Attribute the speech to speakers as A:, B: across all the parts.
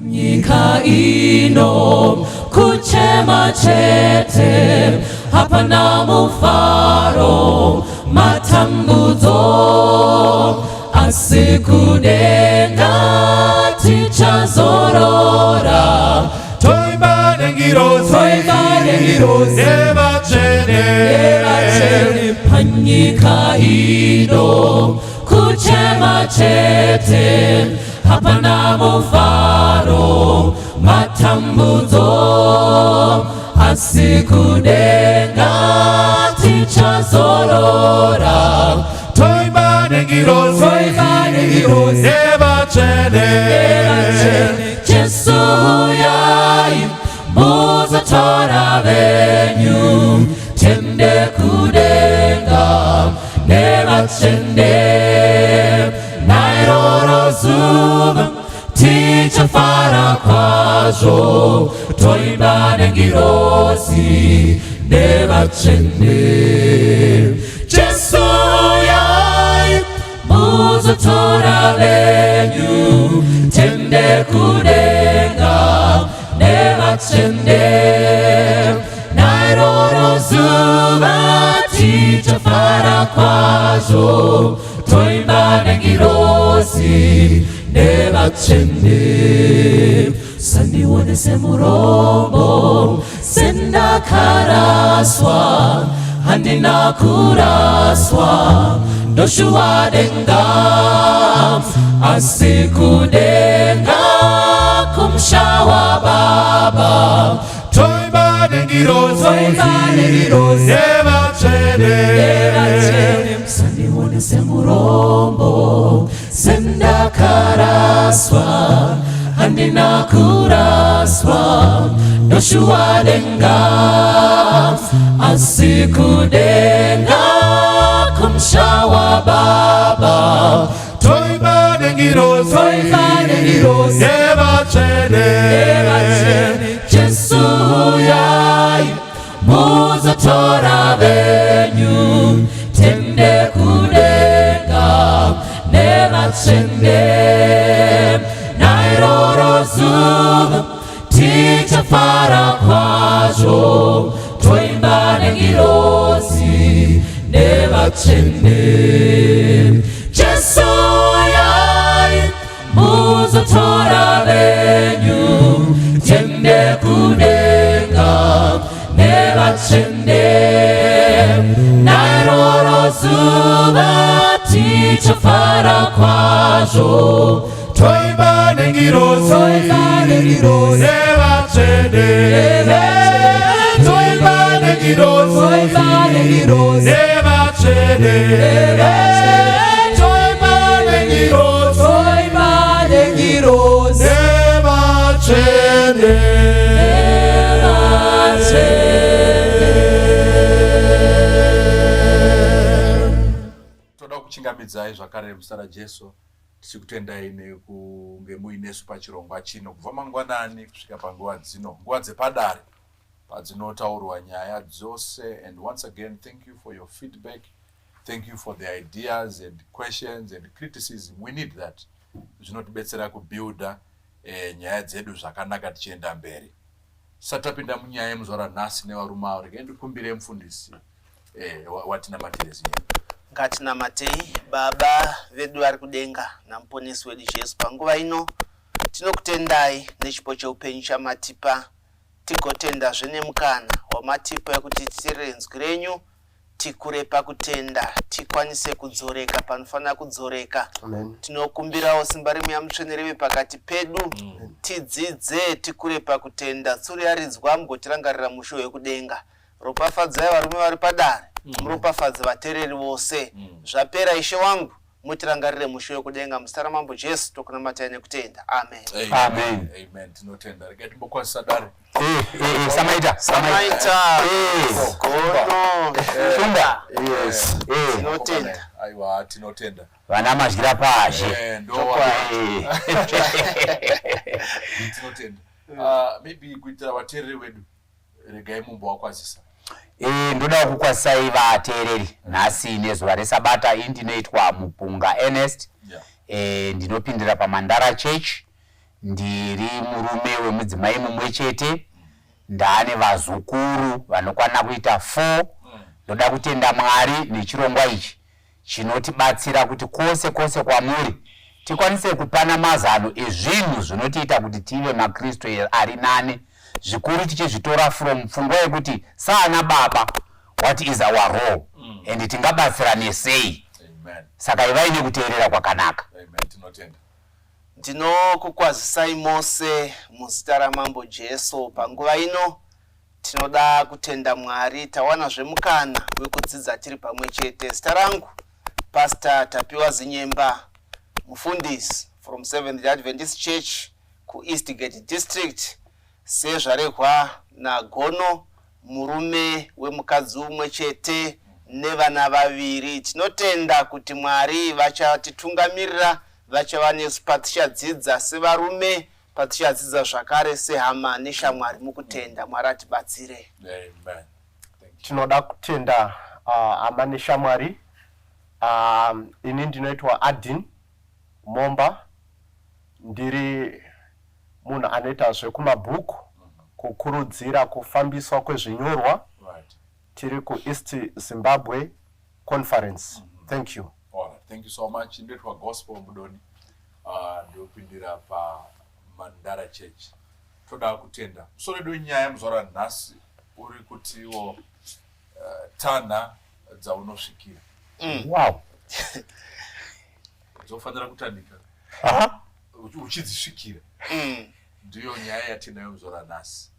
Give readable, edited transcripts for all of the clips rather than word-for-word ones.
A: Nyika ino kuchema chete hapana mufaro matambudzo asikudenga tichazorora
B: toimba nengirozi eva chene
A: panyika ino kuchema chete hapana mufaro matambudzo asikudenga tichazorora
B: toimba nengirozi eva chene
A: Jesu yai muzatora venyu tende kudenga neva chende nairoro zuva tichafara kwazvo toimba nengirozi neva chende Jesu yai muzatora venyu tende kudenga neva chende nairoro zuva tichafara kwazvo toimba nengirozi neva chende sandione semurombo sendakaraswa handina kuraswa Joshua denga asikudenga kumshawa baba
B: toimba nengirozi eva chene
A: sandione semurombo sendakaraswa handina kuraswa Joshua denga asikudenga kumshawa baba
B: toimba nengirozi eva chene
A: Jesu yai muzatora venyu tende kudenga neva chende nairoro zuva tichafara kwazvo toimba nengirozi neva chende Jesu yai muzatora venyu tende kudenga neva chende nairoro zuva tichafara kwazvo
B: toimba nengirozi eva chene toimba nengirozi eva chene toimba nengirozi eva chene toda kuchingamidzai zvakare muzita Jesu tichikutendai nekunge muinesu pachirongwa chino kubva mangwanani kusvika panguva dzino nguva dzepadare padzinotaurwa nyaya dzose. And once again, thank you for your feedback. Thank you for the ideas and questions and criticism. We need that. Zvinotibetsera kubuilda nyaya dzedu zvakanaka tichienda mberi. Satapinda munyaya yemuzora nhasi nevarume avo, regai ndikumbire mufundisi watinamatire zvinhu.
C: Ngatinamatei Baba vedu vari kudenga namuponesi wedu Jesu panguva ino tinokutendai nechipo cheupenyu chamatipa tigotenda zvene mukana wamatipa yekuti tiri nzwi renyu tikure pakutenda tikwanise kudzoreka panofanira kudzoreka. Tinokumbirawo simba remu yamutsvene rive pakati pedu tidzidze tikure pakutenda tsuriaridzwa mugotirangarira musho wekudenga. Ropafadzai varume vari padare muropafadze vateereri vose. Zvapera Ishe wangu mutirangarire musho wekudenga muzita ramambo Jesu tokunamatai nekutenda. Amen.
B: Amen. Amen. Tinotenda. Regai timbokwasisa dare.
C: Samaita. Gono. Funda.
B: Yes.
C: Tinotenda.
B: Aiwa, tinotenda.
D: Vana mazira pashi.
B: Tinotenda. Maybe kuitira vateereri vedu regai mumbowakwasisa.
D: Ndoda kukwasisai vateereri nhasi nezuva reSabata indinoitwa mupunga Ernest. Ndinopindira paMandara Church ndiri murume wemudzimai mumwe chete, ndane vazukuru vanokwana kuita 4. Ndoda kutenda Mwari nechirongwa ichi chinotibatsira kuti kwose kwamuri tikwanise kupana mazano ezvinhu zvinotiita kuti tive maKristu ari nane, zvikuru tichizvitora from pfungwa yekuti saana baba what is our role and tingabatsirane sei. Saka ivai nekuteerera kwakanaka.
C: Ndinokukwazisai mose muzita raMambo Jesu. Panguva ino tinoda kutenda Mwari, tawana zvemukana wekudzidza tiri pamwe chete. Zita rangu Pastor Tapiwa Zinyemba, mufundisi from Seventh Adventist Church ku Eastgate District, sezvarehwa naGono, murume wemukadzi umwe chete nevana vaviri. Tinotenda kuti Mwari vachatitungamirira, vachava nesu patichadzidza sevarume, patichadzidza zvakare sehama neshamwari mukutenda. Mwari atibatsire.
B: Amen.
E: Tinoda kutenda hama neshamwari. Ini ndinoitwa Adin Momba, ndiri munhu anoita zvekumabhuku, kukurudzira kufambiswa kwezvinyorwa. Tiri ku East Zimbabwe Conference. Thank you.
B: All right. Thank you so much. Ndoitwa Gospel Mudonhi. Ndopindira pa Mandara Church. Toda kutenda. Musoredo nyaya muzora nhasi uri kutiwo Tanha Dzaunosvikira.
D: Wow.
B: Zofanira kutandika. Uchidzisvikira. Ndiyo nyaya yatinayo muzora nhasi.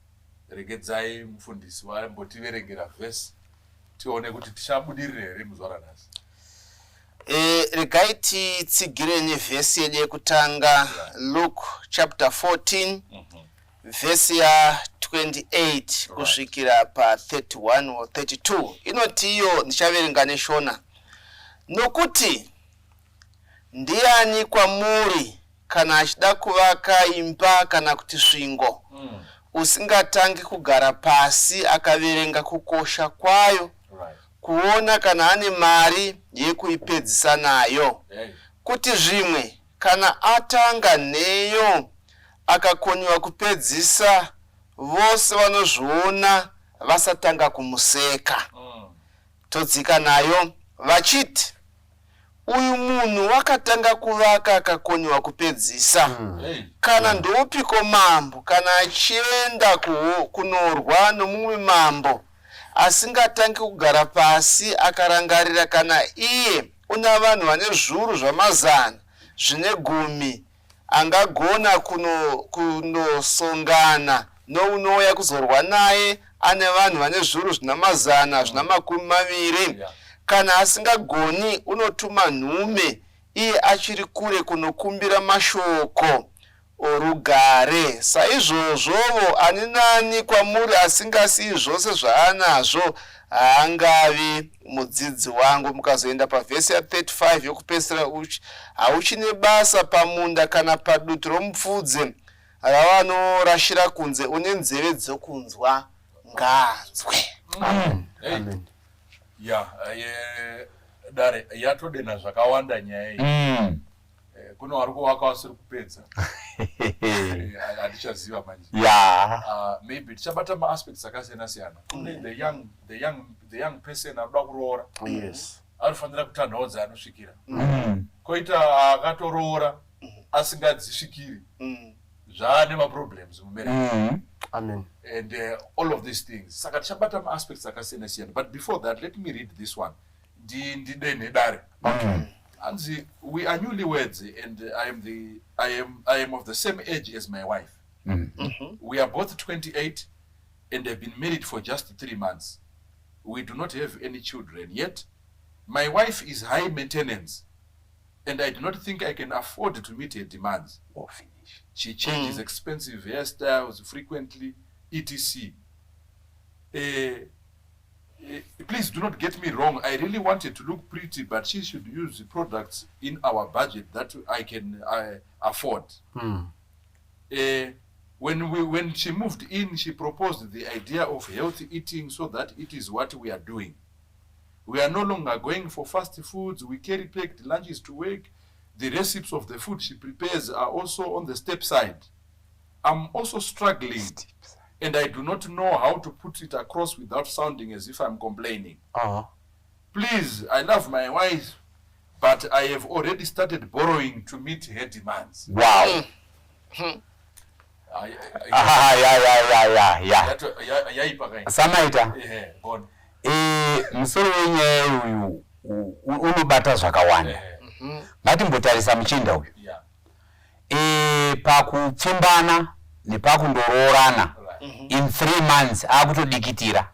B: Regedzai mufundisi waimbotiverengera vhesi tione kuti tichabudirira here muzora nhasi.
C: Regai titsigire nevhesi yedu yekutanga, Luke chapter 14 vhesi ya 28 kusvikira pa 31 or 32. Inoti iyo ndichaverenga neshona. Nokuti ndiani kwamuri kana achida kuvaka imba kana kuti svingo usingatangi kugara pasi akaverenga kukosha kwayo, kuona kana ane mari yekuipedzisa nayo, kuti zvimwe kana atanga neyo akakoniwa kupedzisa, vose vanozviona vasatanga kumuseka. Todzika nayo vachiti, uyu munhu wakatanga kuvaka akakoniwa kupedzisa. Kana ndopiko mambo kana achienda kunorwa nomumwe mambo asingatangi kugara pasi akarangarira, kana iye una vanhu vane zviuru zvamazana zvine 10 angagona kunosongana nounouya kuzorwa naye ane vanhu vane zviuru zvina mazana zvina 20. Kana asingagoni unotuma nhume iye achiri kure kunokumbira mashoko orugare. Saizvozvovo ani nani kwamuri asingasiyi zvose zvaanazvo haangavi mudzidzi wangu. Mukazoenda pavhesi ya 35 yokupedzisira, hauchine basa pamunda kana padutu romupfudze ravanorashira kunze, une nzeve dzokunzwa ngaanzwe.
E: Amen.
B: Dare yatodena zvakawanda nyaya iyi. Kuno vari kuvaka vasiri kupedza. Hatichaziva manje. Maybe tichabata maaspects akasiyana siyana. The young person anoda kuroora.
E: Yes.
B: Anofanira kutanhawo dzaanosvikira. Koita akatoroora asingadzisvikiri. Zvaane maproblems mubereki.
E: Amen.
B: And all of these things. Saka tichabata maaspects akasiyana siyana. But before that, let me read this one. Ndidene dare. Anzi, we are newlyweds, and I am of the same age as my wife. We are both 28 and have been married for just 3 months. We do not have any children yet. My wife is high maintenance, and I do not think I can afford to meet her demands. She changes expensive hairstyles frequently, etc. Please do not get me wrong. I really wanted to look pretty, but she should use products in our budget that I can afford. When she moved in, she proposed the idea of healthy eating, so that it is what we are doing. We are no longer going for fast foods. We carry packed lunches to work. the recipes of the food she prepares are also on the step side. I'm also struggling, and I do not know how to put it across without sounding as if I'm complaining. Please, I love my wife, but I have already started borrowing to meet her demands.
D: Wow. Samaita. Musoro wenye uyu unobata zvakawanda. Ngatimbotarisa muchinda uyu. Pakupfimbana nepakundoroorana in 3 months akutodikitira.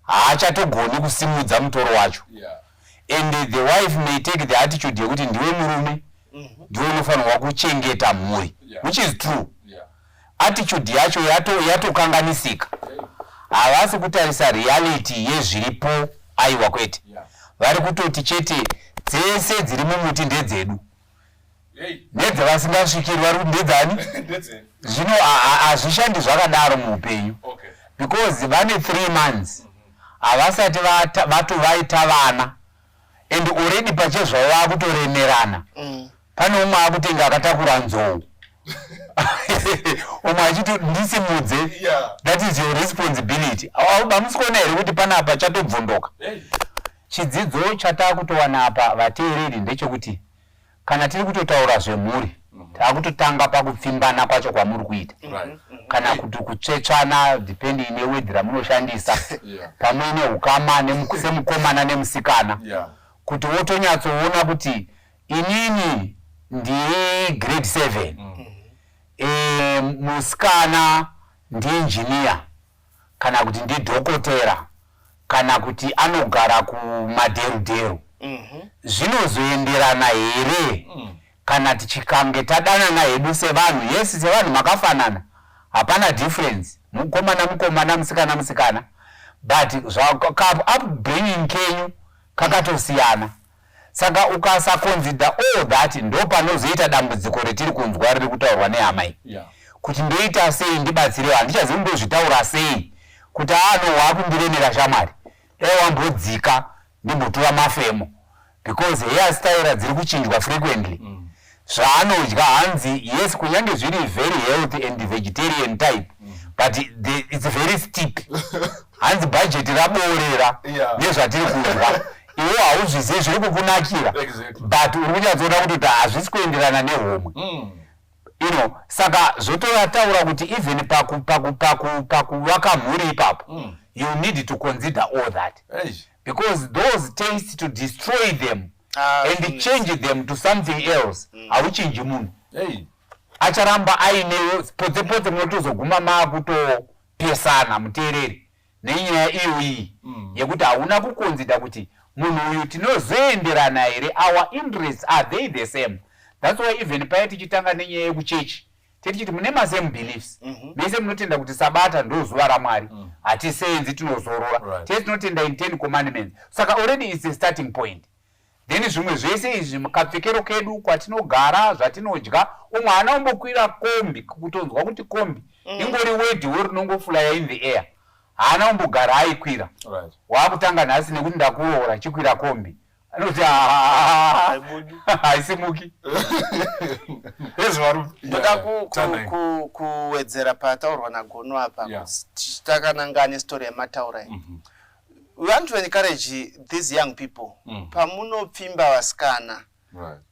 D: Haachatogoni kusimudza mutoro wacho. And the wife may take the attitude yekuti ndiwe murume ndiwe unofanirwa kuchengeta mhuri, which is true. Attitude yacho yatokanganisika. Havasi kutarisa reality yezviripo aiwa kwete. Vari kutoti chete dzese dziri mumuti ndedzedu. Nedzevasingasvikiri vari kuti ndedzani? Zvino hazvishandi zvakadaro muupenyu. Because vane 3 months havasati vaita vana, and already pachezvavo vakutoremerana. Pane umwe akutenga akatakura nzou. Umwe achiti ndisimudze, that is your responsibility. Hamusikona here kuti panapa chatobvundoka. Chidzidzo chatakutowana apa vateereri ndechekuti kana tiri kutotaura zvemhuri takutotanga pakupfimbana kwacho kwamuri kuita, kana kuti kutsvetsvana depending newedhi ramunoshandisa, pamwe neukama semukomana nemusikana, kuti wotonyatsoona kuti inini ndiri grade 7, musikana ndiengineer, kana kuti ndidhokotera, kana kuti anogara kumadheru. Zvinozoenderana here kana tichikange tadanana hedu sevanhu? Yes, sevanhu makafanana, hapana difference, mukomana musikana, but upbringing kenyu kakatosiyana. Saka ukasaconsider all that, ndo panozoita dambudziko retiri kunzwa riri kutaurwa nehama iyi, kuti ndoita sei ndibatsirewo, handichazivi ndozvitaura sei, kuti wakundiremera shamwari, dai wambodzika ndimbotora mafemo, because hairstyle dziri kuchinjwa frequently. Zvaanodya hanzi, yes, kunyange zviri very healthy and vegetarian type, but it's very steep. Hanzi budget raboorera nezvatiri kudya. Iwe hauzvizivi zviri kukunakira, but uri kunyatsoona kuti hazvisi kuenderana nehomwe. Saka zvototaura kuti even pakuvaka mhuri ipapo, you need to consider all that. Because those tastes to destroy them and change them to something else, hauchinji munhu. Acharamba aine potse munotozoguma makutopesana muteereri nenyaya iyo iyi yekuti hauna kukonzida kuti munhu uyu tinozoenderana here, our interests are they the same. That's why even paya tichitanga nenyaya yekuchechi tichiti mune masame beliefs, mese munotenda kuti sabata ndo zuva raMwari, hatisenzi tinozorora, tese tinotenda in 10 commandments. Saka already it's a starting point. Then zvimwe zvese izvi mukapfekero kedu kwatinogara, zvatinodya, umwe haana umbokwira kombi, kutonzwa kuti kombi ingori wedhiwo rinongofulaya in the air, haana umbogara aikwira. Wakutanga nhasi nekuti ndakuroora chikwira kombi, anoti haisimuki.
C: Ndoda kuwedzera pataurwa naGono apa, takananga nestori yamataura iyi. We want to encourage these young people. Pamunopfimba vasikana,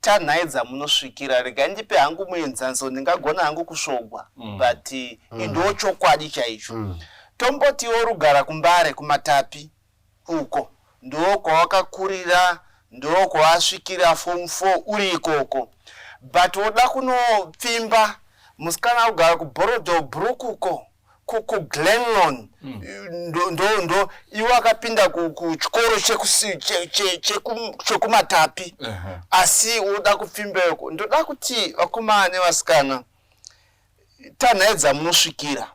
C: tanhai dzamunosvikira, rega ndipe hangu muenzanzo, ndingagona hangu kusvogwa, but ndo chokwadi chaicho. Tombotiwo rugara kuMbare kuMatapi uko, ndo kwawakakurira, ndo kwawasvikira form 4 uri ikoko. But woda kunopfimba musikana kugara kuBorodobrook uko, kuGlenlon, ndo iwe akapinda kuchikoro chekuMatapi, asi woda kupfimba uko. Ndoda kuti vakomana nevasikana, tanhai dzamunosvikira,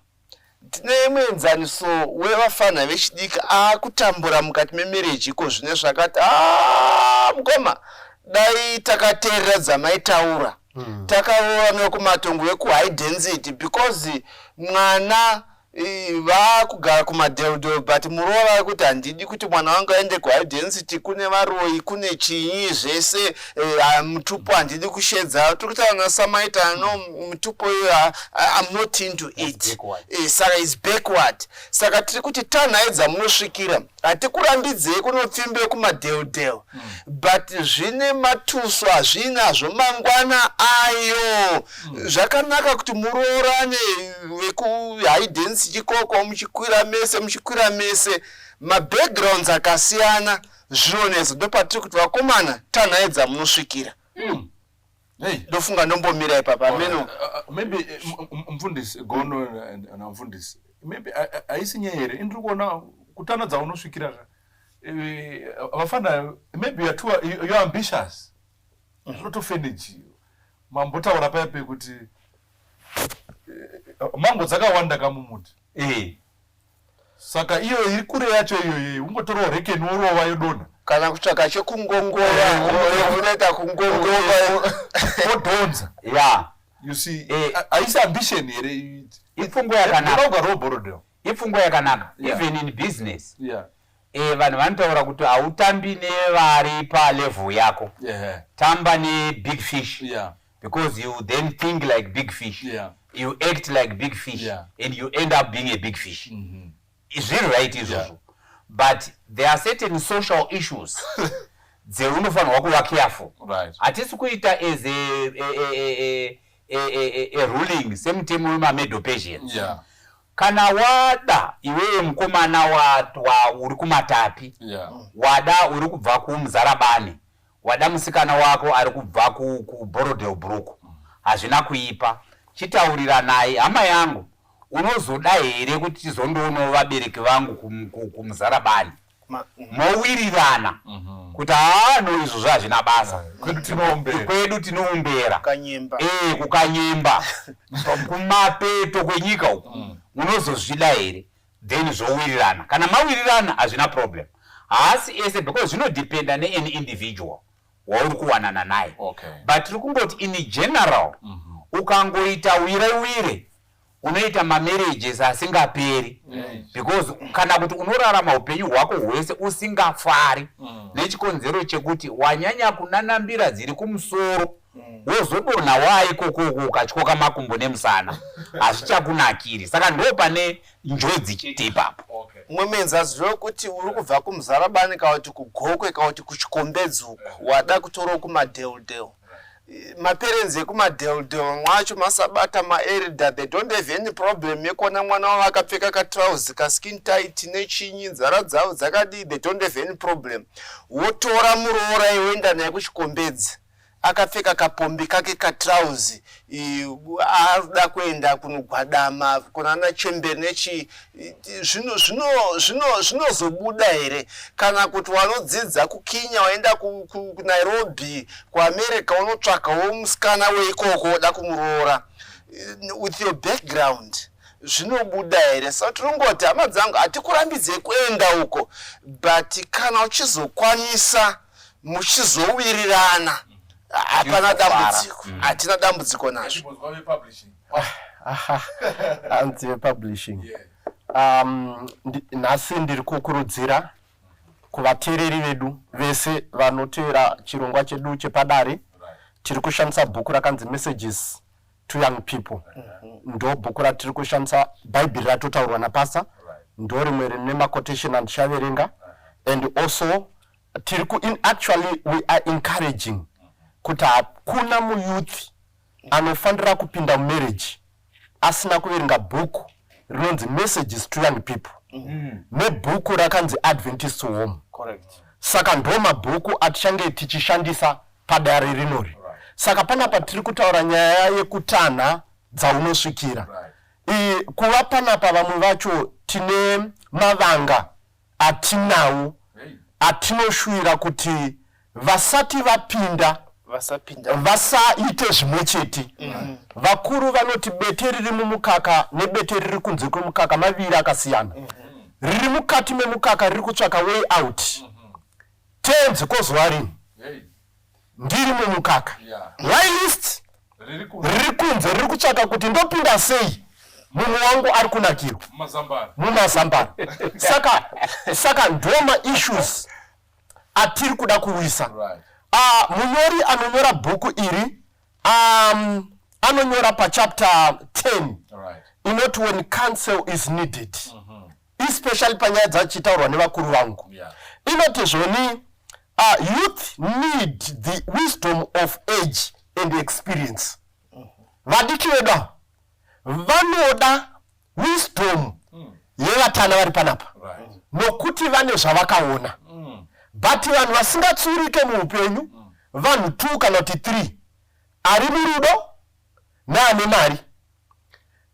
C: tine muenzaniso wevafana vechidiki akutambura mukati memarriage iko zvine zvakati, mukoma dai takateerera dzamaitaura, takaona kumatongo ekuhigh density, because mwana vakugara kumadheldhel but muroora kuti handidi kuti mwana wangu aende kuidensity kune varoi kune chinyi zvese mutupo handidi kushedza. Tiri kutaura nasamaita no mutupo I'm not into it. Saka is backward. Saka tiri kuti tanha dzamunosvikira hatikurambidzei kunopfimbe kumadheldhel but zvine matuso hazvinazvo mangwana ayo. Zvakanaka kuti muroorane veku high density chikoko muchikwira mese mabackgrounds akasiyana zvinonetsa. Ndopatiri kuti vakomana tanha dzamunosvikira ndofunga ndombomira ipapa ameno.
B: Maybe mfundisi gono na mfundisi maybe aisi nyere indiri kuona kutanha dzaunosvikira vafana maybe you're ambitious zvotofeneji mambotaura paipe kuti mango dzakawanda kamumuti saka iyo iri kure yacho iyo ungotorawo rekeni worova yodonha
C: kana kutsvaka chekungongora unoita kungongora
B: odhonza. You see aisi ambition here
D: ipfungwa yakanaka even in business. Vanhu vanotaura kuti hautambi nevari palevel yako, tamba nebig fish because you then think like big fish, you act like big fish, and you end up being a big fish. It's really right izvozvo, but there are certain social issues dzeunofanirwa kuva careful. Hatisi kuita as a ruling semutemo wemamedo Persians. Kana wada iwe mukomana uri kumatapi, wada uri kubva kumuzarabani, wada musikana wako ari kubva kuBorodhebruk, hazvina kuipa. Chitaurira naye, hama yangu unozoda here kuti tizondoonawo vabereki vangu kumuzarabani, mowirirana kuti no izvo zvazvina basa, kwedu tinoumbera kukanyemba kumapeto kwenyika uku unozozvida here, then zvowirirana. Kana mawirirana hazvina problem, haasi ese because zvinodependa nean individual wauri kuwanana naye. But tiri kungoti in general ukangoita wire unoita mamarriages asingaperi because kana kuti unorarama upenyu hwako hwese usingafari nechikonzero chekuti wanyanya kunanambira dziri kumusoro wozodonha waikoko ukatyoka makumbo nemusana, hazvichakunakiri. Saka ndo pane njodzi chete ipapo.
C: Mwemenzi aziva kuti uri kubva kumuzarabani kana kuti kugokwe kana kuti kuchikombedzuko wada kutorawo kumadheldhel. Maparents ekumadheldhel mwacho masabata maelder, they don't have any problem yekuona mwana wavo akapfeka katrauzi kaskin tight nechinyi nzara dzavo dzakadii, they don't have any problem. Wotora muroora yoenda naye kuchikombedzi akapfeka kapombi kake katrauzi arikuda kuenda kunogwadama kunana chemberi nechi zvinozobuda here. Kana kuti wanodzidza kuKenya waenda kuNairobi kuAmerica unotsvakawo musikana weikoko woda kumuroora with your background, zvinobuda here. Saka tinongoti hama dzangu hatikurambidzei kuenda uko, but kana uchizokwanisa muchizowirirana hapana dambudziko, hatina dambudziko nazvo.
E: Anti publishing. Nhasi ndiri kukurudzira kuvateereri vedu vese vanoteera chirongwa chedu chepadare. Tiri kushandisa bhuku rakanzi Messages to Young People. Ndo bhuku ratiri kushandisa, Bhaibheri ratotaurwa napasa, ndo rimwe rine maquotation andichaverenga. And also actually we are encouraging kuti hakuna muyouth anofanira kupinda mumarriage asina kuverenga bhuku rinonzi Messages to Young People nebhuku rakanzi Adventist Home. Saka ndo mabhuku atichange tichishandisa padare rinori. Saka panapa tiri kutaura nyaya yekutanha dzaunosvikira. Kuva panapa vamwe vacho tine mavanga atinawo atinoshuvira kuti vasati vapinda vasaite zvimwe chete. Vakuru vanoti bete riri mumukaka nebete riri kunze kwemukaka maviri akasiyana. Riri mukati memukaka riri kutsvaka way out. Tenzi kozuva rini ndiri mumukaka, whilst riri kunze riri kutsvaka kuti ndopinda sei munhu wangu ari kunakirwa mumazambara. Saka ndoma issues atiri kuda kuwisa. Munyori anonyora bhuku iri anonyora pachapter 10 inoti when counsel is needed, especially panyaya dzachitaurwa nevakuru vangu. Inoti zvoni youth need the wisdom of age and experience. Vadiki vedu vanoda wisdom yevatana vari panapa nokuti vane zvavakaona. But vanhu vasingatsurike muupenyu vanhu 2 kana kuti 3 ari murudo naane mari.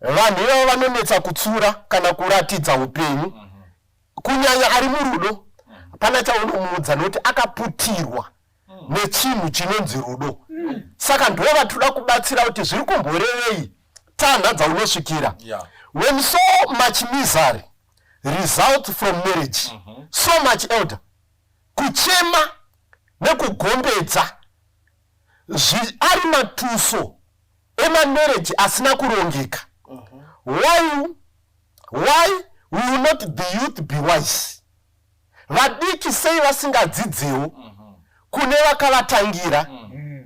E: Vanhu ivavo vanonetsa kutsura kana kuratidza upenyu. Kunyanya ari murudo pana chaunomuudza nokuti akaputirwa nechinhu chinonzi rudo. Saka ndo vatoda kubatsira kuti zviri kumborevei tanha dzaunosvikira. When so much misery results from marriage, so much elder, kuchema nekugombedza ari matuso emamarriage asina kurongeka. Why will not the youth be wise? Vadiki sei vasingadzidziwo kune vakavatangira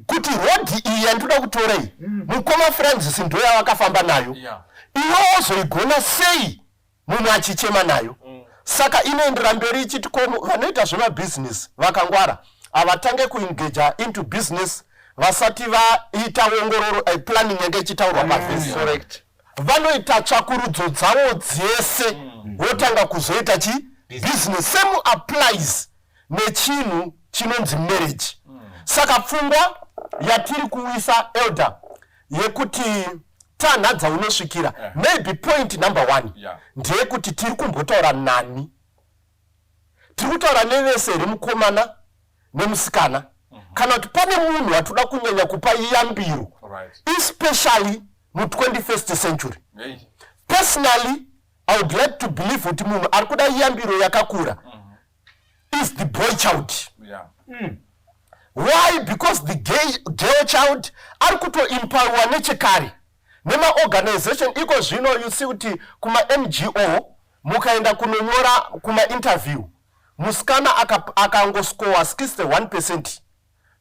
E: kuti rodhi iyi yandoda kutorei mukoma Francis ndo yavakafamba nayo, iwo ozoigona sei munhu achichema nayo. Saka inoendera mberi ichiti vanoita zvemabhizinesi vakangwara havatange kuengaja into business vasati vaita ongororo planning yange ichitaurwa pavhesi. Vanoita tsvakurudzo dzavo dzese votanga kuzoita business. Same applies nechinhu chinonzi marriage. Saka pfungwa yatiri kuwisa elder yekuti tanha dzaunosvikira, maybe point number 1 ndeyekuti tiri kumbotaura nani. Tiri kutaura nevese remukomana nemusikana kana kuti pane munhu watoda kunyanya kupa yambiro, especially mu 21st century. Personally, I would like to believe kuti munhu ari kuda yambiro yakakura is the boy child. Why? Because the girl child ari kutoempowerwa nechekare nema-organization. Iko zvino you see kuti kuma NGO mukaenda kunonyora kuma interview musikana akangoscowa 61%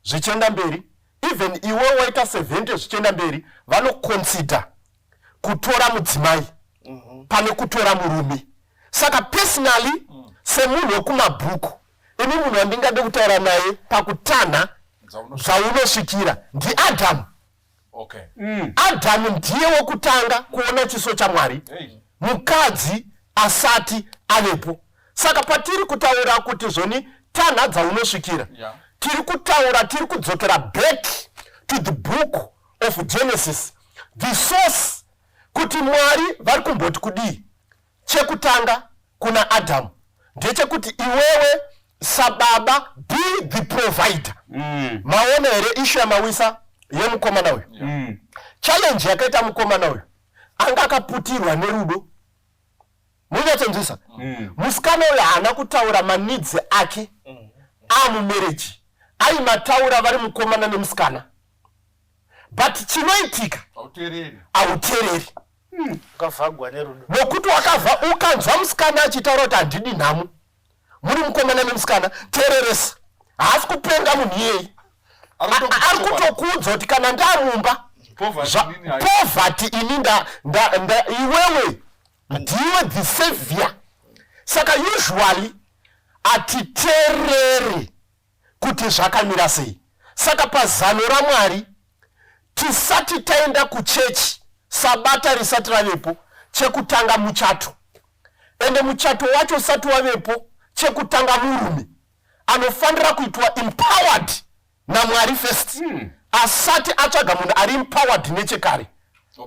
E: zvichenda mberi, even iwe waita 70 zvichenda mberi, vanoconsider kutora mudzimai pane kutora murume. Saka personally semunhu wekumabhuku ini munhu wandingade kutaura naye pakutanha dzaunosvikira ndiAdamu. Adamu ndiye wokutanga kuona chiso chaMwari, mukadzi asati avepo. Saka patiri kutaura kuti zvoni tanha dzaunosvikira tiri kutaura, tiri kudzokera back to the book of Genesis, the source, kuti Mwari vari kumboti kudii. Chekutanga kuna Adamu ndechekuti iwewe sababa be the provider. Maona here ishu yamawisa yemukomana uyu. Challenge yakaita mukomana uyu anga akaputirwa nerudo. Munyatsonzisa musikana uyu haana kutaura manidzi ake amumarriage, aimataura vari mukomana nemusikana. But chinoitika hauteereri
C: ukavhagwa nerudo
E: nokuti ukanzwa musikana achitaura kuti handidi nhamo muri mukomana nemusikana, teereresa. Haasi kupenga munhu iyeye, ari kutokuudza kuti kana ndamumba poverty ini iwewe ndiwe the savior. Saka usually atiteereri kuti zvakamira sei. Saka pazano raMwari tisati taenda kuchechi sabata risati ravepo chekutanga muchato, ende muchato wacho usati wavepo chekutanga murume anofanira kuitwa empowered naMwari first asati atsvaga munhu ari empowered nechekare,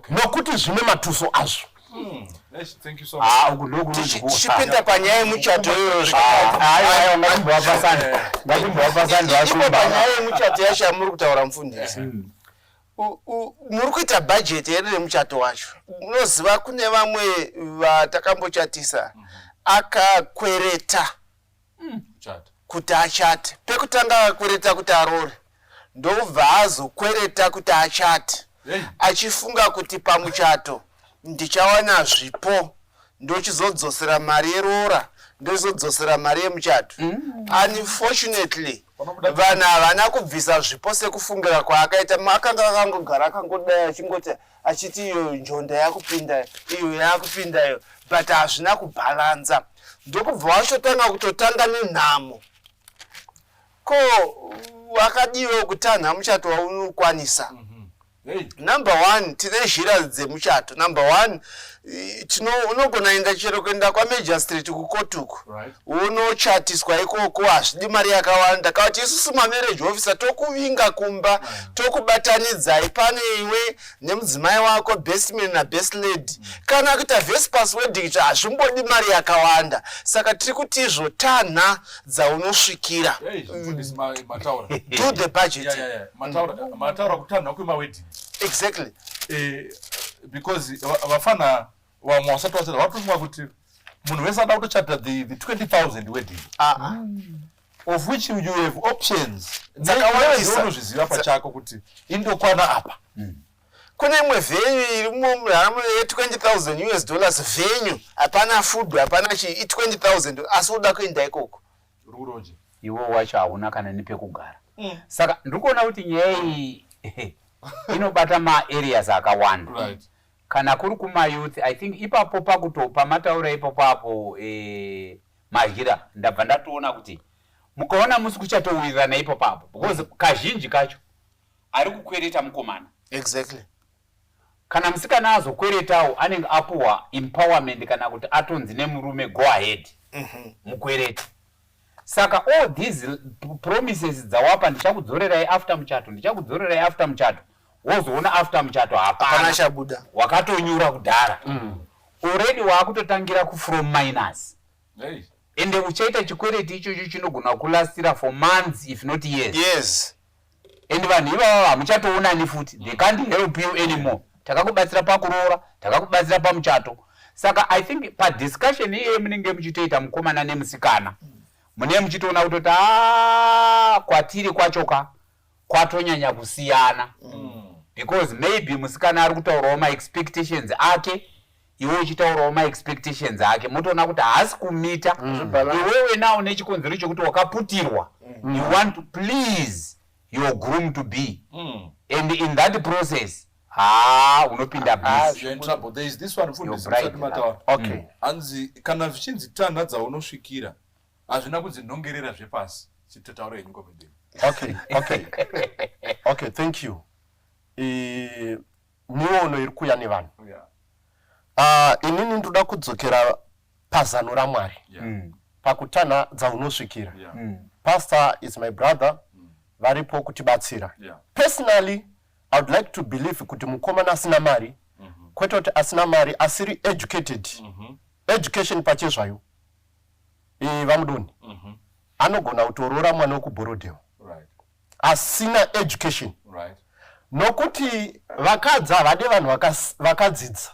E: nokuti zvine matuso azvo.
C: tichipinda panyaya yemuchato iyoyo panyaya yemuchato yacho yamuri kutaura mufundisi, muri kuita bhajeti here remuchato wacho. Unoziva kune vamwe vatakambochatisa akakwereta kuti achate, pekutanga akakwereta kuti arore ndobva azokwereta kuti achate achifunga kuti pamuchato ndichawana zvipo ndochizodzosera mari yerora ndochizodzosera mari yemuchato. Unfortunately vanhu havana kubvisa zvipo sekufungira kwaakaita. Akanga akangogara akangodai achingoti achiti iyo njonda yakupinda iyo yakupinda iyo, but hazvina kubhalanza. Ndokubva wachotanga kutotanga nenhamo. Ko wakadiwa kutanha muchato waunokwanisa. Number one, tine zhira dzemuchato. Number one, unogona enda chero kuenda kwaMajor kukotuku. Unochatiswa ikoko hazvidi mari yakawanda. Kawati isusu mamarriage officer tokuvinga kumba, tokubatanidzai pane iwe nemudzimai wako, best man na best lady. Kana kuita Vespers wedding hazvimbodi mari yakawanda. Saka tiri kuti izvo tanha dzaunosvikira. Do the budget.
B: Mataura kutanha kwemawedding.
C: Exactly.
B: Because vafana vamwe vasati vasati vatofunga kuti munhu wese ada kutochata the 20,000 wedding. Of which you have options. Unozviziva pachako kuti indokwana apa.
C: Kune imwe venue irimo ye $20,000 venue, hapana food, hapana chi, $20,000 asi uda kuenda ikoko.
B: Ruroje.
D: Iwo wacho hauna kana nepekugara. Saka ndikuona kuti nyaya iyi inobata ma-areas akawanda. Kana kuri kuma-youth, I think ipapo pakutopa mataura ipapo apo mazhira, ndabva ndatoona kuti mukaona musi kuchatowirana ipapo apo. Because kazhinji kacho ari kukwereta mukomana.
C: Exactly.
D: Kana musikana azokweretawo anenge apuwa empowerment kana kuti atonzi nemurume go ahead mukwereta. Saka all these promises dzawapa ndichakudzorerai after muchato, ndichakudzorerai after muchato. Wozoona after muchato hapana
C: chabuda.
D: Wakatonyura kudhara. Already wakutotangira ku from minus. Ende uchaita chikwereti ichocho chinogona kulastira for months if not years.
C: Yes.
D: Ende vanhu ivava hamuchatoona ni futi. They can't help you anymore. Takakubatsira pakuroora, takakubatsira pamuchato. Saka I think pa discussion iye munenge muchitoita mukomana nemusikana. Mune muchitoona kutoti kwatiri kwachoka kwatonyanya kusiyana. Because maybe musikana ari kutaurawo ma-expectations ake, iwe uchitaurawo ma-expectations ake, mutoona kuti haasi kumita. Iwewe nawo nechikonzero chokuti wakaputirwa. You want to please your groom to be. And in that process, unopinda busy.
B: You're in trouble. There is this one from
D: the
B: okay. Anzi kana vichinzi tanha dzaunosvikira hazvina kudzinhongerera zvepasi chitotaura henyu komendeni.
E: Okay, thank you. Miono iri kuya nevanhu. Inini ndoda kudzokera pazano raMwari. Pakutanha dzaunosvikira. Pastor is my brother. Varipo kutibatsira. Personally, I would like to believe kuti mukomana asina mari, kwete kuti asina mari asiri educated. Education pachezvayo. Vamudoni. Anogona kutorora mwana wekuborodhewo. Asina education. Nokuti vakadzi havade vanhu vakadzidza.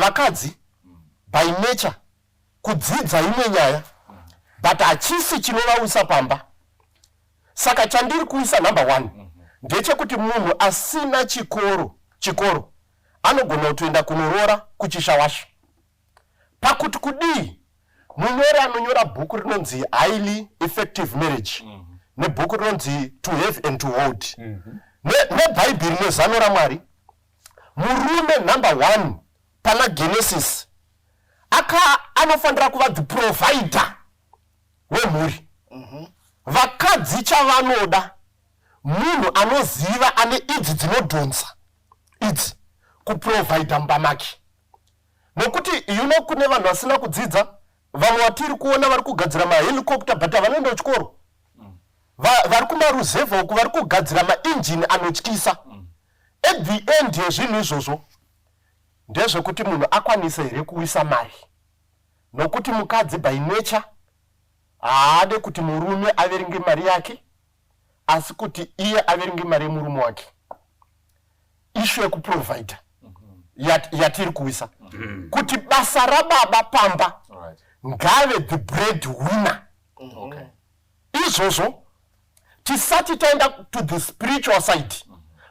E: Vakadzi by nature kudzidza imwe nyaya, but hachisi chinovawisa pamba. Saka chandiri kuisa number one ndechekuti munhu asina chikoro anogona kutoenda kunoroora kuchishawasha. Pakuti kudii munyori anonyora bhuku rinonzi highly effective marriage nebhuku rinonzi to have and to hold nebhaibheri nezano raMwari, murume number one pana Genesis anofanira kuva the provider wemhuri. Vakadzi chavanoda munhu anoziva ane idzi dzinodhonza idzi kuprovida mumba make. Nokuti kune vanhu vasina kudzidza, vamwe watiri kuona vari kugadzira mahelicopter but vanoenda kuchikoro. Vari kumaruzevha uku vari kugadzira mainjini anotyisa. At the end yezvinhu izvozvo ndezvekuti munhu akwanise here kuwisa mari. Nokuti mukadzi by nature haade kuti murume averinge mari yake, asi kuti iye averinge mari yemurume wake. Issue yekuprovida yatiri kuwisa. Kuti basa rababa pamba ngave the bread winner. Izvozvo tisati taenda to the spiritual side.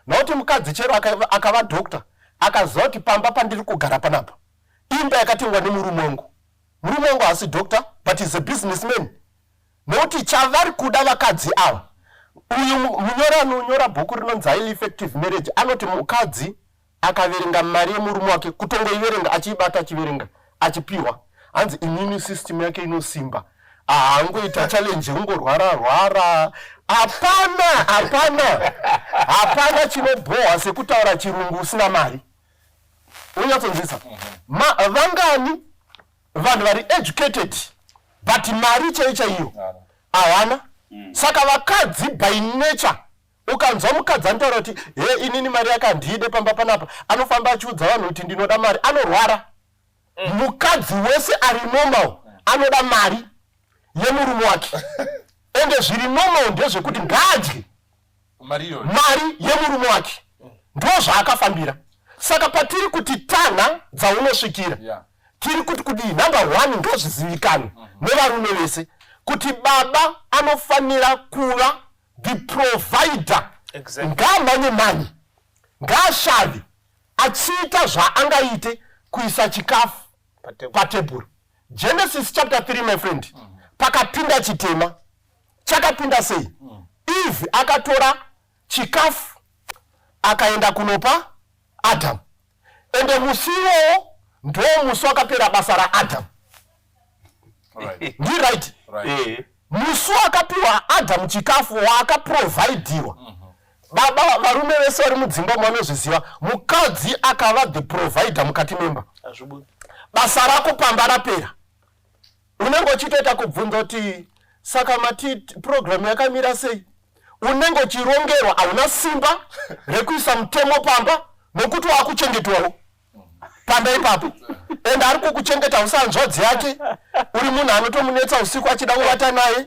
E: Nokuti mukadzi chero akava doctor akazoti pamba pandiri kugara panapa imba yakatengwa nemurume wangu. Murume wangu haasi doctor but is a businessman. Nokuti chavari kuda vakadzi ava. Uyu munyora anonyora bhuku rinonzi Highly Effective Marriage anoti mukadzi akaverenga mari yemurume wake kutongoiverenga achiibata achiverenga achipiwa hanzi immune system yake inosimba. Haangoita challenge ungorwara. Hapana chinobhohwa sekutaura chirungu usina mari. Unyatsonzisa. Vangani vanhu vari educated but mari chaiyo havana. Saka vakadzi by nature ukanzwa mukadzi anotaura kuti inini mari yakandide pamba panapa anofamba achiudza vanhu kuti ndinoda mari anorwara. Mukadzi wese ari normal anoda mari yemurume wake. Ende zviri normal ndezvekuti ngaadye mari yemurume wake. Ndo zvaakafambira. Saka patiri kuti Tanha dzaunosvikira tiri kuti number 1 ndozvizivikanwa nevarume vese kuti baba anofanira kuva the provider. Ngaamanye mani, ngaashave achiita zvaangaite kuisa chikafu patebhuru. Genesis chapter 3 my friend. Pakapinda chitema chakapinda sei? Eve akatora chikafu akaenda kunopa Adam. Ende musiwo ndo musi wakapera basa raAdam. Ndi right? Musi wakapiwa Adam chikafu wakaprovidiwa. Baba varume vese vari mudzimba munozviziva mukadzi akava the provider mukati memba. Basa rako pamba rapera. Unenge uchitoita kubvunza kuti saka mati program yakamira sei? Unenge uchirongerwa hauna simba rekuisa mutemo pamba nokuti wakuchengetwawo pamba ipapo. Ende ari kukuchengeta usanzvodzi yake. Uri munhu anotomunetsa usiku achida kuvata naye.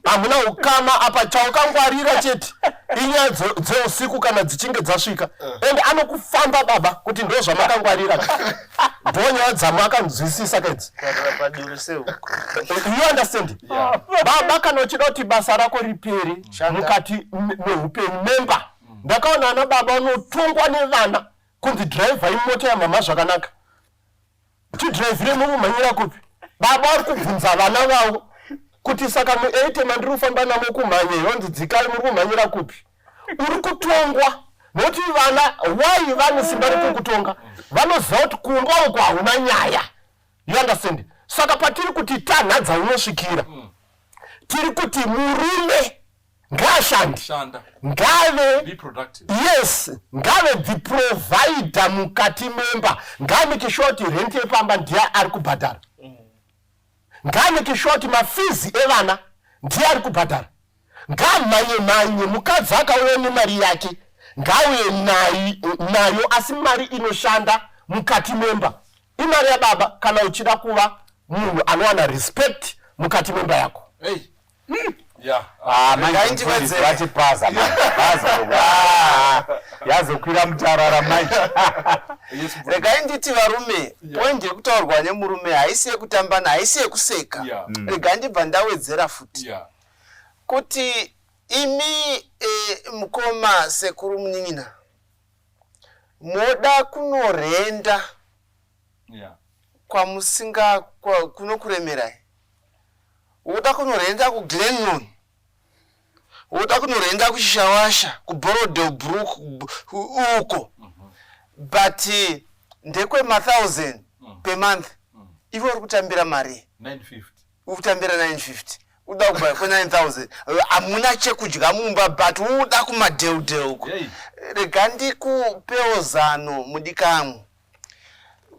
E: Hamuna ukama apa chaukangwarira chete inyaya dzeusiku kana dzichinge dzasvika. Ende anokufamba baba kuti ndo zvamakangwarira. Ndo nyaya dzamakanzwisisa kedzi. You understand? Baba kana uchida kuti basa rako ripere mukati meupenyu memba. Ndakaona ana baba anotongwa nevana kunzi driver imota yamama zvakanaka. Chidrivire mumanyira kupi? Baba ari kubvunza vana vavo kuti saka mu8 mandiri kufamba namo kumhanye yonzi dzikai muri kumhanyira kupi? Uri kutongwa noti vana why vane simba rekukutonga vanoziva kuti kumba uko hauna nyaya. You understand? Saka patiri kuti Tanha dzaunosvikira tiri kuti murume ngaashande ngave ngave the provider mukati memba. Ngameke sure kuti rent yepamba ndiye ari kubhadhara. Ngameke sure kuti mafizi evana ndiye ari kubhadhara. Ngamanye mukadzi akauya nemari yake ngauye nayo asi mari inoshanda mukati memba. Imari yababa kana uchida kuva munhu anowana respect mukati memba yako.
D: Yazokwira mutarara manje.
C: Regai nditi varume point yekutaurwa nemurume haisi yekutambana haisi yekuseka. Regai ndibva ndawedzera futi kuti imi mukoma sekuru munin'ina moda kunorenda kwamusinga kunokuremerai. Uda kunorenda kuGlenlon, uda kunorenda kushawasha kuBorodobrook uko but ndekwe 1000 per month ivo uri kutambira mari
B: 950
C: ukutambira 950 uda kubva kwa 9000 amuna chekudya mumba but uda kumadheudheu uko. Rega ndikupewo zano mudikamwe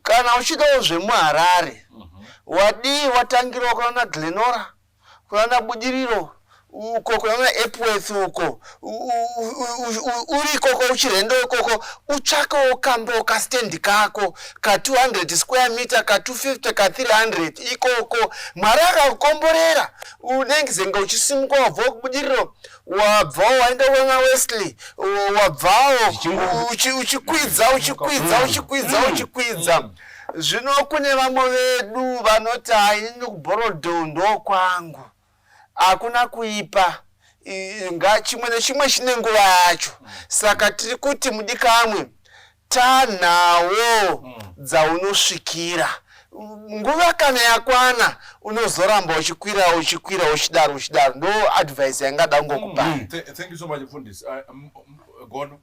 C: kana uchidawo zvemuHarare wadi watangirwa kuna Glenora kuna Budiriro uko kuna Epworth uko uri koko uchirendo koko uchaka kambo ka stand kako ka 200 square meter ka 250 ka 300 ikoko maraka ukomborera unengizenga uchisimuka wabva kubudiriro wabva waenda kuna Wesley wabvawo uchikwidza zvino kune vamwe vedu vanoti haini kuBorodou ndo kwangu hakuna kuipa chimwe nechimwe chine nguva yacho. Saka tiri kuti mudikamwe tanawo dzaunosvikira. Nguva kana yakwana unozoramba uchikwira uchidaro. Ndo advice yangada ngokupa.
B: Thank you so much Mfundisi. Gono.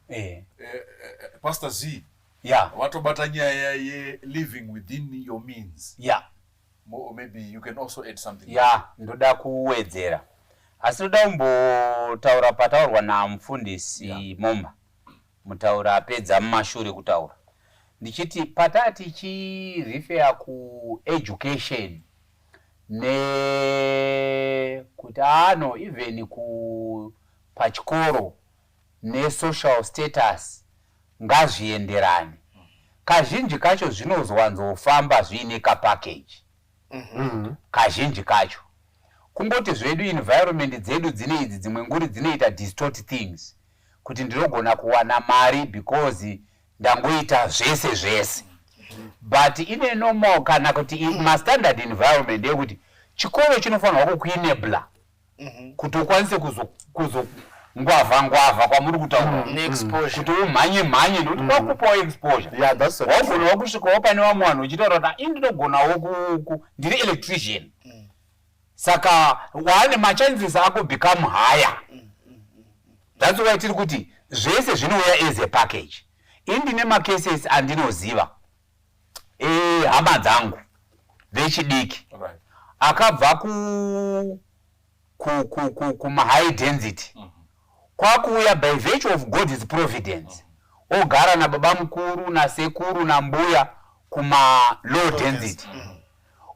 B: Pastor Z.
D: Yeah.
B: Watobata nyaya ye living within your means.
D: Yeah.
B: Maybe you can also add something.
D: Yeah, ndoda kuwedzera. Asi ndoda kumbotaura pataurwa naMufundisi Momba. Mutaura apedza mumashure kutaura. Ndichiti patati chirifea ku education ne kuti even ku pachikoro ne social status ngazvienderane. Kazhinji kacho zvinozwanzofamba zviine package. Kazhinji kacho kungoti zvedu environment dzedu dzine idzi dzimwe nguri dzinoita distort things kuti ndinogona kuwana mari because ndangoita zvese. But ine normal kana kuti ma standard environment yekuti chikoro chinofanirwa kukuenabla kuti ukwanise kuzo ngwavha kwamuri kutaura kuti umhanye ndokuti kwakupawo exposure.
E: Yeah, that's so
D: wagona wakusvikawo pane vamwe vanhu uchitaura kuti indinogonawo ndiri electrician. Saka waane machances ako become higher. That's why tiri kuti zvese zvinouya as a package. Indine macases andinoziva hama dzangu vechidiki akabva kuma high density kwakuuya by virtue of God's providence ogara nababa mukuru nasekuru nambuya kuma low density.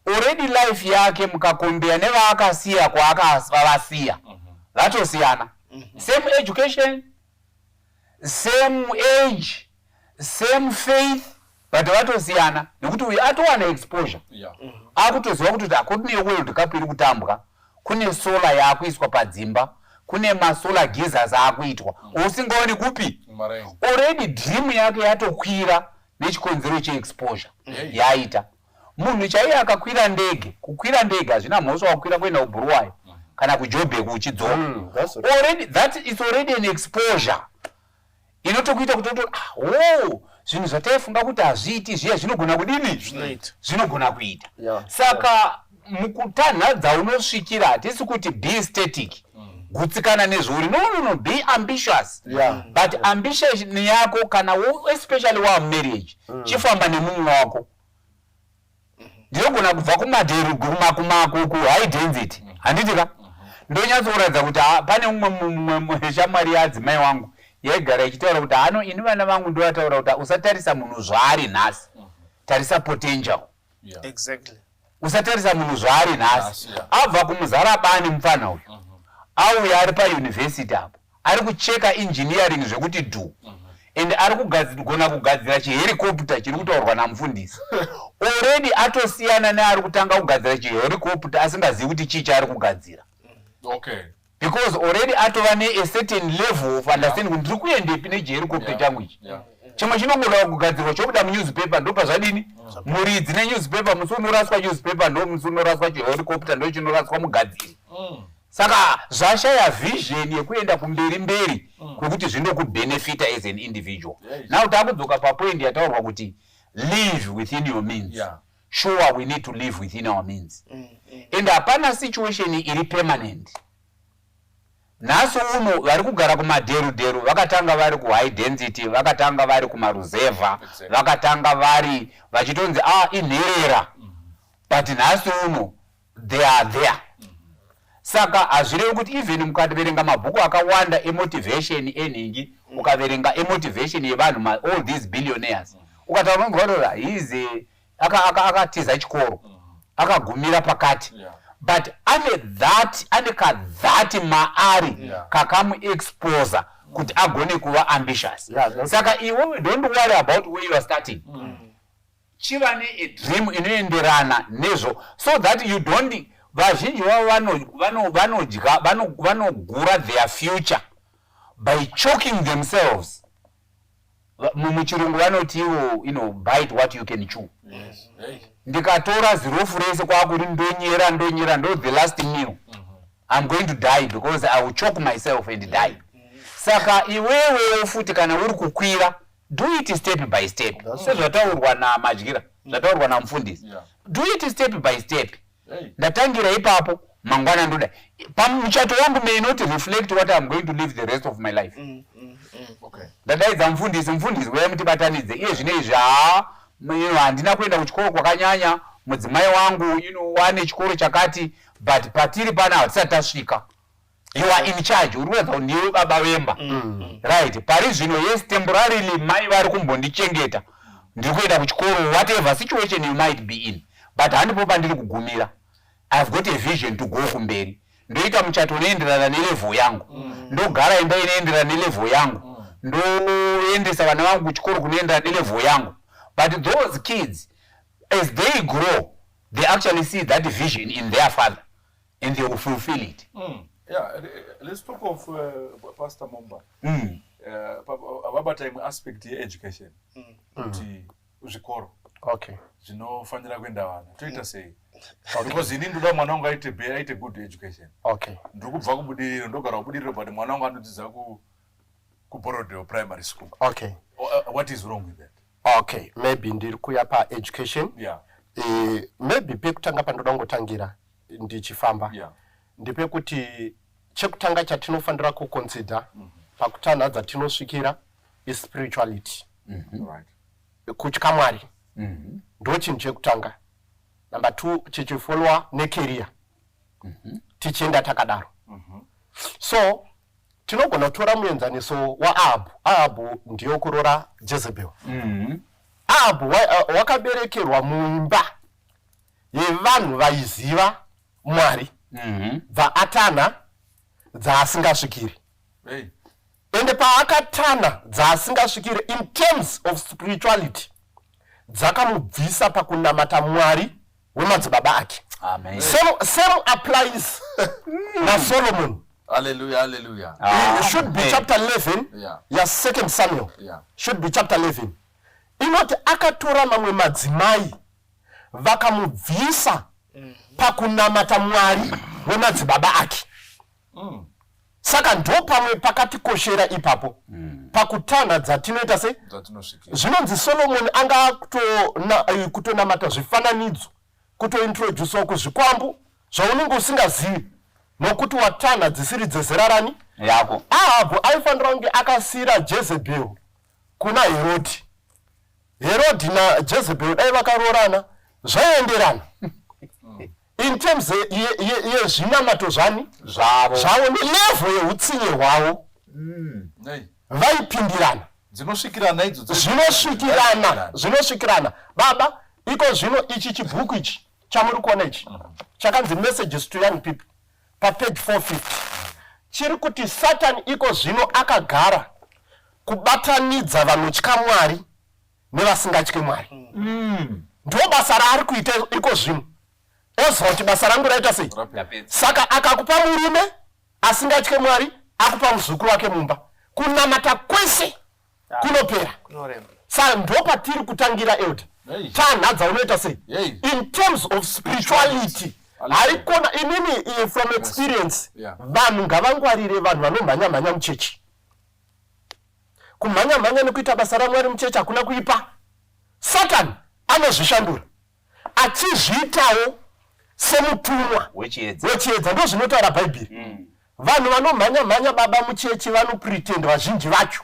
D: Already life yake mukakombea nevaakasiya kwaakavasiya vatosiyana. Same education, same age, same faith, but vatosiyana nekuti uyu atowana exposure. Akutoziva kuti akune world cup iri kutambwa, kune solar yakuiswa padzimba, kune masolar geysers akuitwa. Usingaoni kupi? Already dream yake yatokwira nechikonzero cheexposure yaita. Munhu chaiye akakwira ndege, kukwira ndege hazvina mhosva wakwira kuenda kuBuruwayo kana kuJoburg uchidzoka. Already that is already an exposure. Inotokuita kuti zvinhu zvataifunga kuti hazviiti zviya zvinogona kudini? Zvinogona kuita. Saka mukutanha dzaunosvikira hatisi kuti be static. Gutsikana nezvuri. No, be ambitious. But ambition yako kana especially wa marriage chifamba nemumwe wako. Ndinogona kubva kumadheru ku high density. Handitika? Ndonyatsokuratidza kuti pane mumwe shamwari yadzimai wangu yaigara ichitaura kuti ini vana vangu ndovataura kuti usatarisa munhu zvaari nhasi, tarisa potential.
C: Exactly.
D: Usatarisa munhu zvaari nhasi. Abva kumuzarabani mufana uyu auya ari pauniversity apo ari kucheka engineering zvekuti and ari kugona kugadzira chihelicopter chiri kutaurwa namufundisi. Already atosiyana neari kutanga kugadzira chihelicopter asingazivi kuti chii chaari kugadzira. Because already atova a certain level of understanding kuti ndiri kuendepi nechihelicopter changu ichi. Chimwe chinogona kugadzirwa chobuda munewspaper ndo pazvadini? Muridzi nenewspaper musi unoraswa newspaper ndo musi unoraswa chihelicopter ndo chinoraswa mugadziri. Saka zvashaya vision yekuenda kumberi kwekuti zvinokubenefita as an individual. Now takudzoka papoint yataurwa kuti live within your means. Sure, we need to live within our means. And hapana situation iri permanent. Nhasi uno vari kugara kumadheru vakatanga vari ku high density, vakatanga vari kumaruzevha, vakatanga vari vachitonzi inherera. But nhasi uno they are there. Saka hazvirevi kuti even mukaverenga mabhuku akawanda emotivation enhingi, ukaverenga emotivation yevanhu all these billionaires, ukataura ngorora akatiza chikoro akagumira pakati. But ane kadhati maari kakamuexposa kuti agone kuva ambitious. Saka iwe don't worry about where you are starting. Chiva ne dream inoenderana nezvo so that you don't. Vazhinji vanogura their future by choking themselves. Muchirungu vanoti bite what you can chew. Ndikatora zirofu rese kwakuri ndonyera ndo the last meal. I'm going to die because I will choke myself and die. Saka iwewe futi kana uri kukwira do it step by step. Sezvataurwa naMadyira, zvataurwa namufundisi. Do it step by step. Ndatangira ipapo mangwana ndoda. Pamuchato wangu may not reflect what I'm going to live the rest of my life.
B: Okay.
D: Ndadaidza mufundisi weya mutibatanidze. Iye zvinezvi handina kuenda kuchikoro kwakanyanya, mudzimai wangu wane chikoro chakati, but patiri pana hatisati tasvika. You are in charge. Uri kuratidza kuti ndiwe baba vemba. Right. Pari zvino yes, temporarily mai vari kumbondichengeta. Ndiri kuenda kuchikoro, whatever situation you might be in. But handipo pandiri kugumira. I've got a vision to go kumberi. Ndoita muchato unoenderana nelevel yangu. Ndogara imba inoenderana nelevel yangu. Ndoendesa vana vangu kuchikoro kunoenderana nelevel yangu. But those kids, as they grow, they actually see that vision in their father, and they will fulfill it.
B: Yeah, let's talk of Pastor Momba. About time aspect of education. Uzvikoro.
E: Okay.
B: Zvinofanira kuenda vana. Toita sei? Because inini ndoda mwana wangu aite good education.
E: Okay.
B: Ndokubva kubudiriro, ndogara kubudiriro, but mwana wangu anodzidza kuBorodeo primary school.
E: Okay.
B: What is wrong with that?
E: Okay, maybe ndiri kuya pa education.
B: Yeah.
E: Maybe pekutanga pandoda ngotangira ndichifamba.
B: Yeah.
E: Ndepekuti chekutanga chatinofanira kuconsider pakutanha dzatinosvikira is spirituality.
B: Right.
E: Kutya Mwari. Ndo chinhu chekutanga. Number 2 chichifollowa necareer. Tichienda takadaro. So tinogona kutora muenzaniso waAhabhu. Ahabhu ndiyo kurora Jezebel. Ahabhu wakaberekerwa muimba yevanhu vaiziva Mwari. Dzaatana dzaasingasvikiri. Ende paakatana dzaasingasvikiri in terms of spirituality, dzakamubvisa pakunamata Mwari wemadzibaba ake.
D: Amen.
E: Same applies na Solomon.
B: Hallelujah, hallelujah.
E: It should be chapter 11.
B: Yeah.
E: Yes, 2 Samuel.
B: Yeah.
E: Should be chapter 11. Inoti akatora mamwe madzimai vakamubvisa pakunamata Mwari wemadzibaba ake. Saka ndo pamwe pakatikoshera ipapo. Pakutana dzatinoita se zvinonzi Solomon anga kutonamata zvifananidzo, kutointroduce kuzvikwambu zvaunenge usingazivi nokuti watana dzisiri dzezera rani
D: yako.
E: Ahabhu aifanira kunge akasira Jezebel kuna Herodhi. Herodhi na Jezebel dai vakarorana zvaenderana. In terms yezvinamato zvavo nelevel yeutsinye hwavo vaipindirana. Zvinosvikirana. Baba, iko zvino ichi chibhuku ichi chamuri kuona ichi chakanzi Messages to Young People papage 450 chiri kuti Satan iko zvino akagara kubatanidza vanotya Mwari nevasingatyi Mwari. Ndo basa raari kuita iko zvino. Oziva kuti basa rangu raita sei? Saka akakupa murume asingatye Mwari, akupa muzukuru wake mumba. Kunamata kwese kunopera. Saka ndo patiri kutangira Elder. Tanha dzaunoita sei? In terms of spirituality, haikona inini from experience, vanhu ngavangwarire vanhu vanomhanya muchechi. Kumhanya nekuita basa raMwari muchechi hakuna kuipa. Satan anozvishandura achizviitawo semutumwa wechiedza. Ndo zvinotaura Bhaibheri. Vanhu vanomhanya baba muchechi vanopretend vazhinji vacho.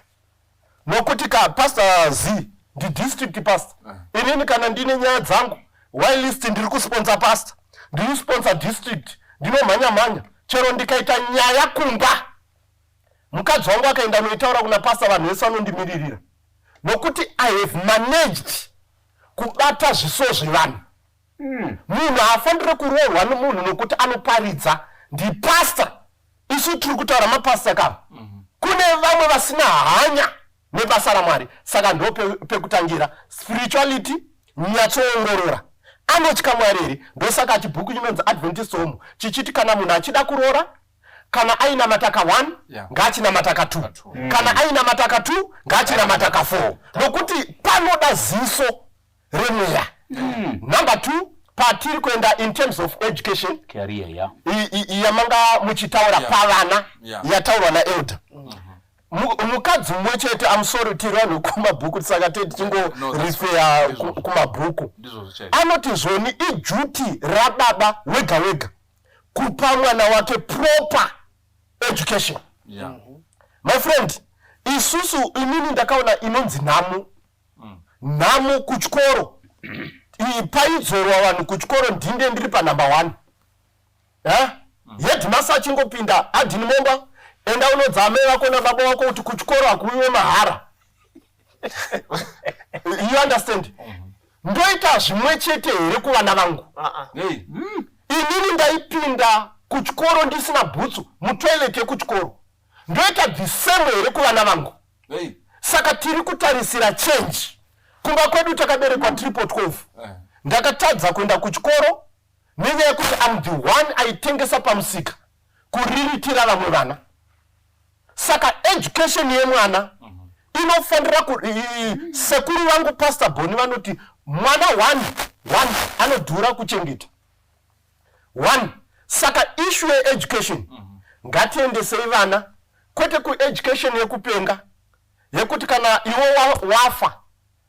E: Nokuti Pastor Z ndi district pastor. Inini kana ndine nyaya dzangu, whilst ndiri kusponsor pastor, ndiri sponsor district, ndinomhanya. Chero ndikaita nyaya kumba, mukadzi wangu akaenda noitaura kuna pastor, vanhu vese vanondimiririra. Nokuti I have managed kubata zviso zvevanhu. Munhu haafaniri kurohwa nomunhu nokuti anoparidza ndi pastor. Isu tiri kutaura mapastor kavo. Kune vamwe vasina hanya nebasa raMwari. Saka ndo pekutangira spirituality, nyatsoongorora. Anotya Mwari here. Ndo saka chibhuku chinonzi Adventist Home chichiti kana munhu achida kuroora, kana aina mataka 1 ngachina mataka 2, kana aina mataka 2 ngachina mataka 4. Nokuti panoda ziso remweya. Number 2, patiri kuenda in terms of education,
D: career,
E: yamanga muchitaura pavana yataurwa naElder. mukadzi mumwe chete I'm sorry tiri vanhu kumabhuku saka tichingoreferya kumabhuku anoti zvoni ijuti rababa wega wega kupa mwana wake proper education. My friend, isusu inini ndakaona inonzi nhamu kuchikoro paidzorwa vanhu kuchikoro ndinde ndiri pa number 1 headmaster achingopinda adhini momba enda unodza amai vako nababa vako kuti kuchikoro hakuiwe mahara. You understand? Ndoita zvimwe chete here kuvana vangu. Inini ndaipinda kuchikoro ndisina bhutsu mutoilet yekuchikoro ndoita the same here kuvana vangu. Saka tiri kutarisira change. Kumba kwedu takaberekwa triple 12. Ndakatadza kuenda kuchikoro nenyaya yekuti I'm the one aitengesa pamusika kuriritira vamwe vana. Saka education yemwana inofanira sekuru vangu Pastor Boni vanoti mwana 1 anodhura kuchengeta 1. Saka issue education ngatiendesei vana kwete kueducation yekupenga yekuti kana iwo wafa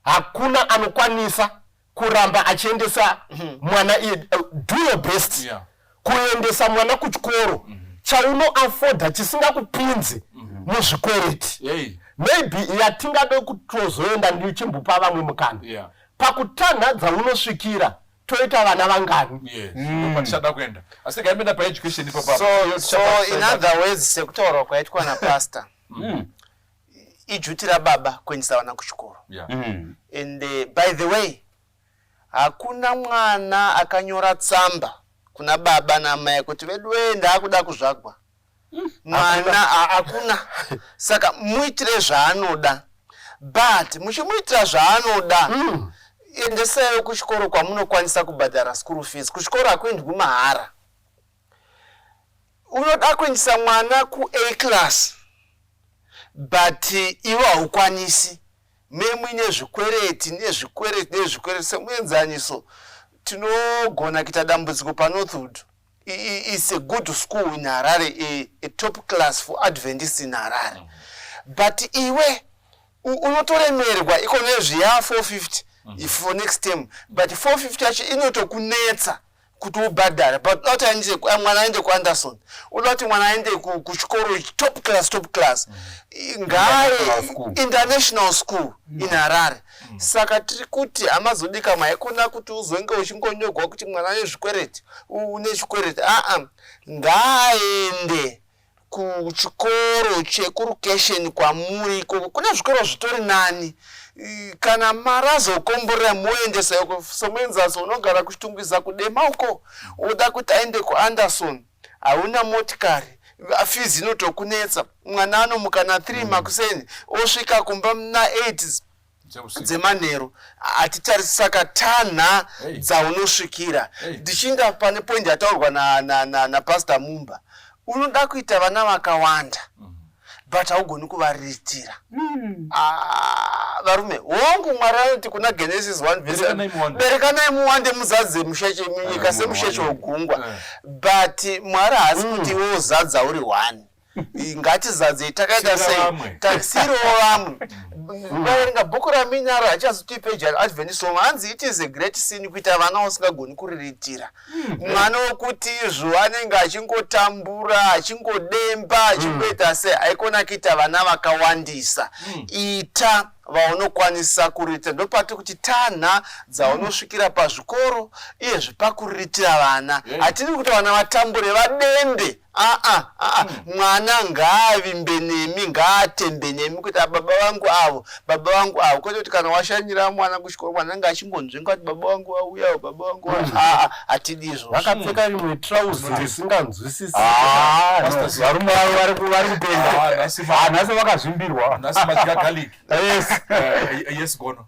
E: hakuna anokwanisa kuramba achiendesa mwana do your best kuendesa mwana kuchikoro chauno afforda chisingakupinzi muzvikwereti maybe yatingade kutozoenda ndichimbopa vamwe mukana pakutanha dzaunosvikira toita vana vangani.
C: So in other words sekutaura kwaitwa naPastor ijutira baba kuendesa vana kuchikoro. And by the way hakuna mwana akanyora tsamba kuna baba namai kuti vedu ndakuda kuzvagwa mwana hakuna. Saka muitire zvaanoda but muchimuitira zvaanoda endesai kuchikoro kwamunokwanisa kubhadhara school fees. Kuchikoro hakuendwi mahara. Unoda kuendesa mwana ku-A class but iwe haukwanisi memwine zvikwereti semuenzaniso tinogona kuita dambudziko paNorthwood. It's a good school in Harare, a top class for Adventists in Harare. But iwe unotoremerwa ikone zviya 450 for next term, but 450 acho inotokunetsa kuti ubhadhara. But not mwana aende kuAnderson, unoti mwana aende kuchikoro top class ngaye international school in Harare. Saka tiri kuti amazodika maikona kuti uzonge uchingonyogwa kuti mwana nezvikwereti une chikwereti ngaende kuchikoro chekurukesheni kwamuri kuna zvikoro zvitori nani kana marazokomborera muendesa somuenzaso unogara kuchitungwiza kudema uko uda kuti aende kuAnderson hauna motikari fees inotokunetsa mwana anomukana 3 makuseni osvika kumba mna 8 dzemanheru atitarisi. Saka Tanha dzaunosvikira ndichinda pane point yataurwa na Pastor Mumba unoda kuita vana vakawanda but haugoni kuvariritira. Varume hongu Mwari anoti kuna Genesis 1 berekanai muwande muzadze nyika semusheche wegungwa but Mwari haasi kuti iwe uzadza uri 1. Ngatizadze takaita sei tarisiro vamwe vaerenga bhuku raMandara achazoti page Adventist song hanzi it is a great sin kuita vana usingagoni kuriritira. Mwana wokuti izvo anenge achingotambura achingodemba achingoita sei haikona kuita vana vakawandisa. Ita vaunokwanisa kuriritira ndopati kuti Tanha dzaunosvikira pazvikoro iyezve pakuriritira vana. Hatiri kuti vana vatambure vadembe mwana ngaavimbe nemi ngaatembe nemi kuti baba vangu avo kwete kuti kana washanyira mwana kuchikoro mwana anga achingonzvenga kuti baba vangu auyawo baba vangu hatidi izvo.
E: Vakapfeka rimwe trouser risinganzwisisi.
D: Varume vari kupenda nhasi vakazvimbirwa
B: nhasi madya garlic.
E: Yes
B: Gono.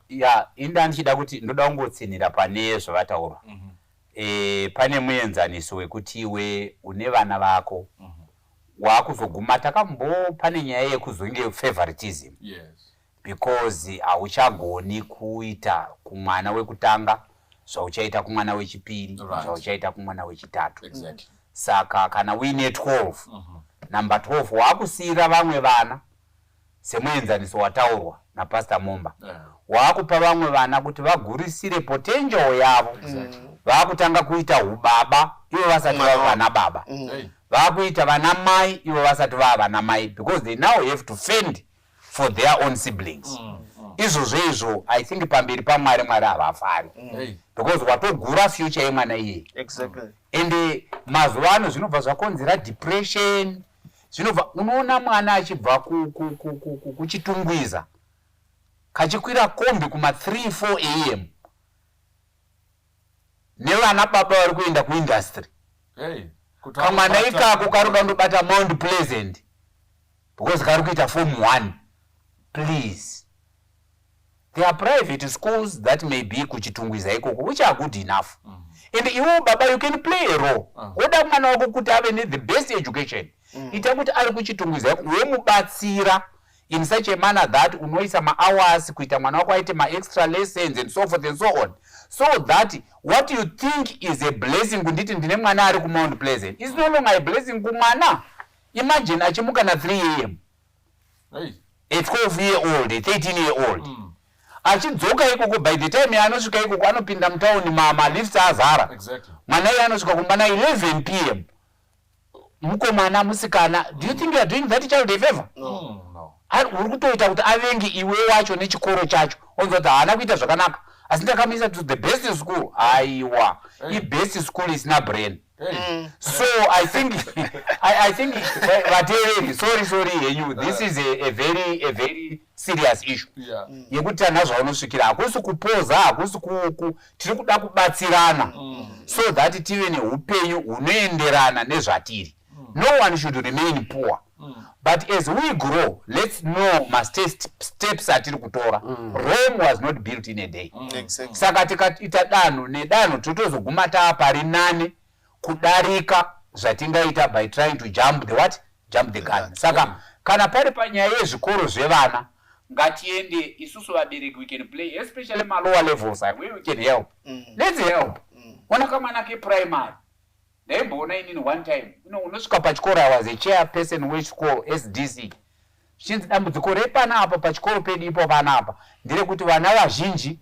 D: Inda ndichida kuti ndoda kungotsinira pane zvavataura. Pane muenzaniso wekuti iwe une vana vako wakuzoguma pane nyaya yekuzonge favoritism. Because hauchagoni kuita kumwana wekutanga zvauchaita kumwana wechipiri zvauchaita kumwana wechitatu. Saka kana uine 12 number 12 wakusiyira vamwe vana semuenzaniso wataurwa naPastor Momba. Waakupa vamwe vana kuti vagurisire potential yavo. Vaakutanga kuita ubaba ivo vasati vava vana baba. Vaakuita vana mai ivo vasati vava vana mai, because they now have to fend for their own siblings. Izvo I think pamberi paMwari Mwari havafari. Because watogura future yemwana iye.
C: Exactly.
D: And mazuva ano zvinobva zvakonzera depression. Zvinobva unoona mwana achibva kuchitungwiza kachikwira kombi kuma 3-4 am nevana baba vari kuenda kuindustry. Kamwana ikako kari kandobata Mount Pleasant because kari kuita form 1. Please, there are private schools that may be kuchitungwiza ikoko which are good enough. And iwo baba you can play a role. Oda mwana wako kuti ave the best education. Ita kuti ari kuchitungwiza ikoko womubatsira in such a manner that unoisa ma-hours kuita mwana wako aite ma-extra lessons and so forth and so on, so that what you think is a blessing kunditi ndine mwana ari kuMount Pleasant is no longer a blessing kumwana. Imagine achimuka na 3 am, a 12-year-old, a 13-year-old. Achidzoka ikoko by the time yanosvika ikoko anopinda mutauni ma-lifts azara. Mwana iye anosvika kumana 11 p.m. Mukomana musikana, do you think you are doing that child a favor?
B: No.
D: Uri kutoita kuti avenge iwe wacho nechikoro chacho. Onzoti haana kuita zvakanaka. Asi ndakamisa to the best school. Aiwa. I-best school isina brain. So I think sorry you, this is a very serious issue. Yekuti Tanha zvaunosvikira hakusi kupoza, hakusi tiri kuda kubatsirana so that tive neupenyu hunoenderana nezvatiri. No one should remain poor. But as we grow, let's know steps atiri kutora. Rome was not built in a day. Saka tikaita danho nedanho totozoguma pari nane kudarika zvatingaita by trying to jump the gun. Saka kana pari panyaya yezvikoro zvevana ngatiende isusu vabereki, we can play, especially lower levels where we can help. Let's help. Ona kamwana keprimary ndaimboona inini one time unosvika pachikoro, I was a chairperson wechikoro SDC. Zvichinzi dambudziko repanapa pachikoro pedu ipo panapa nderekuti vana vazhinji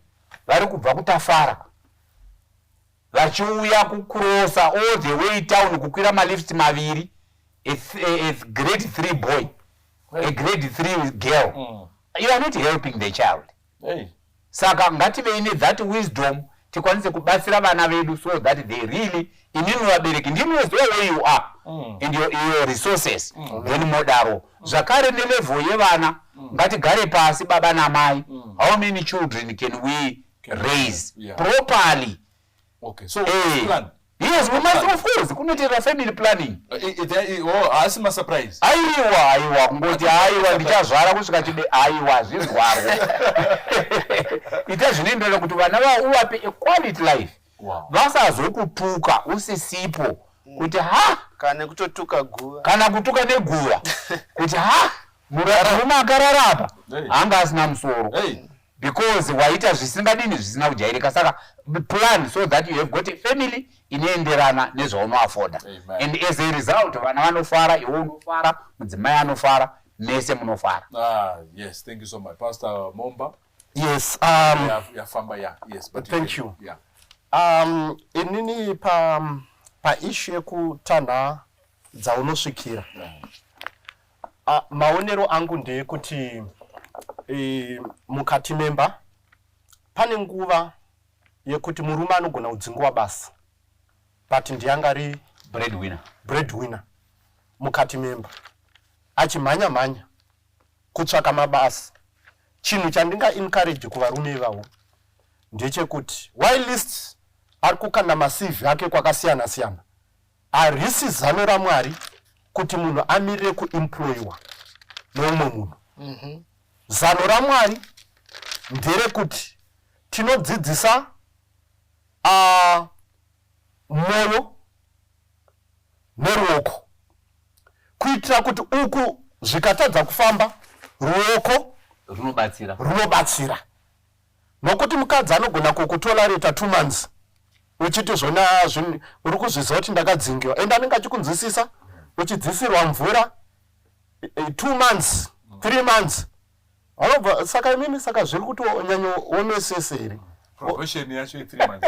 D: vari kubva kutafara vachiuya kucrossa all the way town kukwira malifts maviri, a grade 3 boy, a grade 3 girl. You are not helping the child. Saka ngative ine that wisdom tikwanise kubatsira vana vedu so that they really, inini vabereki ndinoziva where you are and your resources, then modaro zvakare nelevel yevana ngatigare pasi baba namai, how many children can we raise properly?
B: Okay, so plan.
D: Yes, we must, of course, kunotera family planning.
B: Asima surprise.
D: Aiwa kungoti aiwa ndichazvara kusvika chibe aiwa zvizwaro. Ita zvinoenderana kuti vana uvape a quality life. Vasazokutuka usisipo kuti
C: kana kutotuka guva,
D: kana kutuka neguva kuti murume akarara apa anga asina musoro. Because waita zvisingadini zvisina kujairika. Saka plan so that you have got a family inoenderana nezvaunoafoda. And as a result vana vanofara, iwe unofara, mudzimai anofara, mese munofara.
B: Yes, thank you so much. Pastor Momba.
E: Yes,
B: yes, but
E: thank you.
B: Yeah.
E: Inini pa issue yekutanha dzaunosvikira. Maonero angu ndeyekuti mukati memba pane nguva yekuti murume anogona kudzingwa basa but ndiyangari breadwinner mukati memba achimhanya kutsvaka mabasa. Chinhu chandinga encourage kuvarume ivavo ndechekuti whilst ari kukanda maCV ake kwakasiyana harisi zano raMwari kuti munhu amirire kuemployiwa neumwe munhu. Zano raMwari nderekuti tinodzidzisa moyo neruoko kuitira kuti uku zvikatadza kufamba ruoko runobatsira. Nokuti mukadzi anogona kukutolerata 2 months uchiti zvona uri kuzviziva kuti ndakadzingiwa ende anenge achikunzwisisa uchidzisirwa mvura 2 months 3 months Alobva saka imini saka zviri kutonyanyoonesesere.
B: Probation yacho 3 months.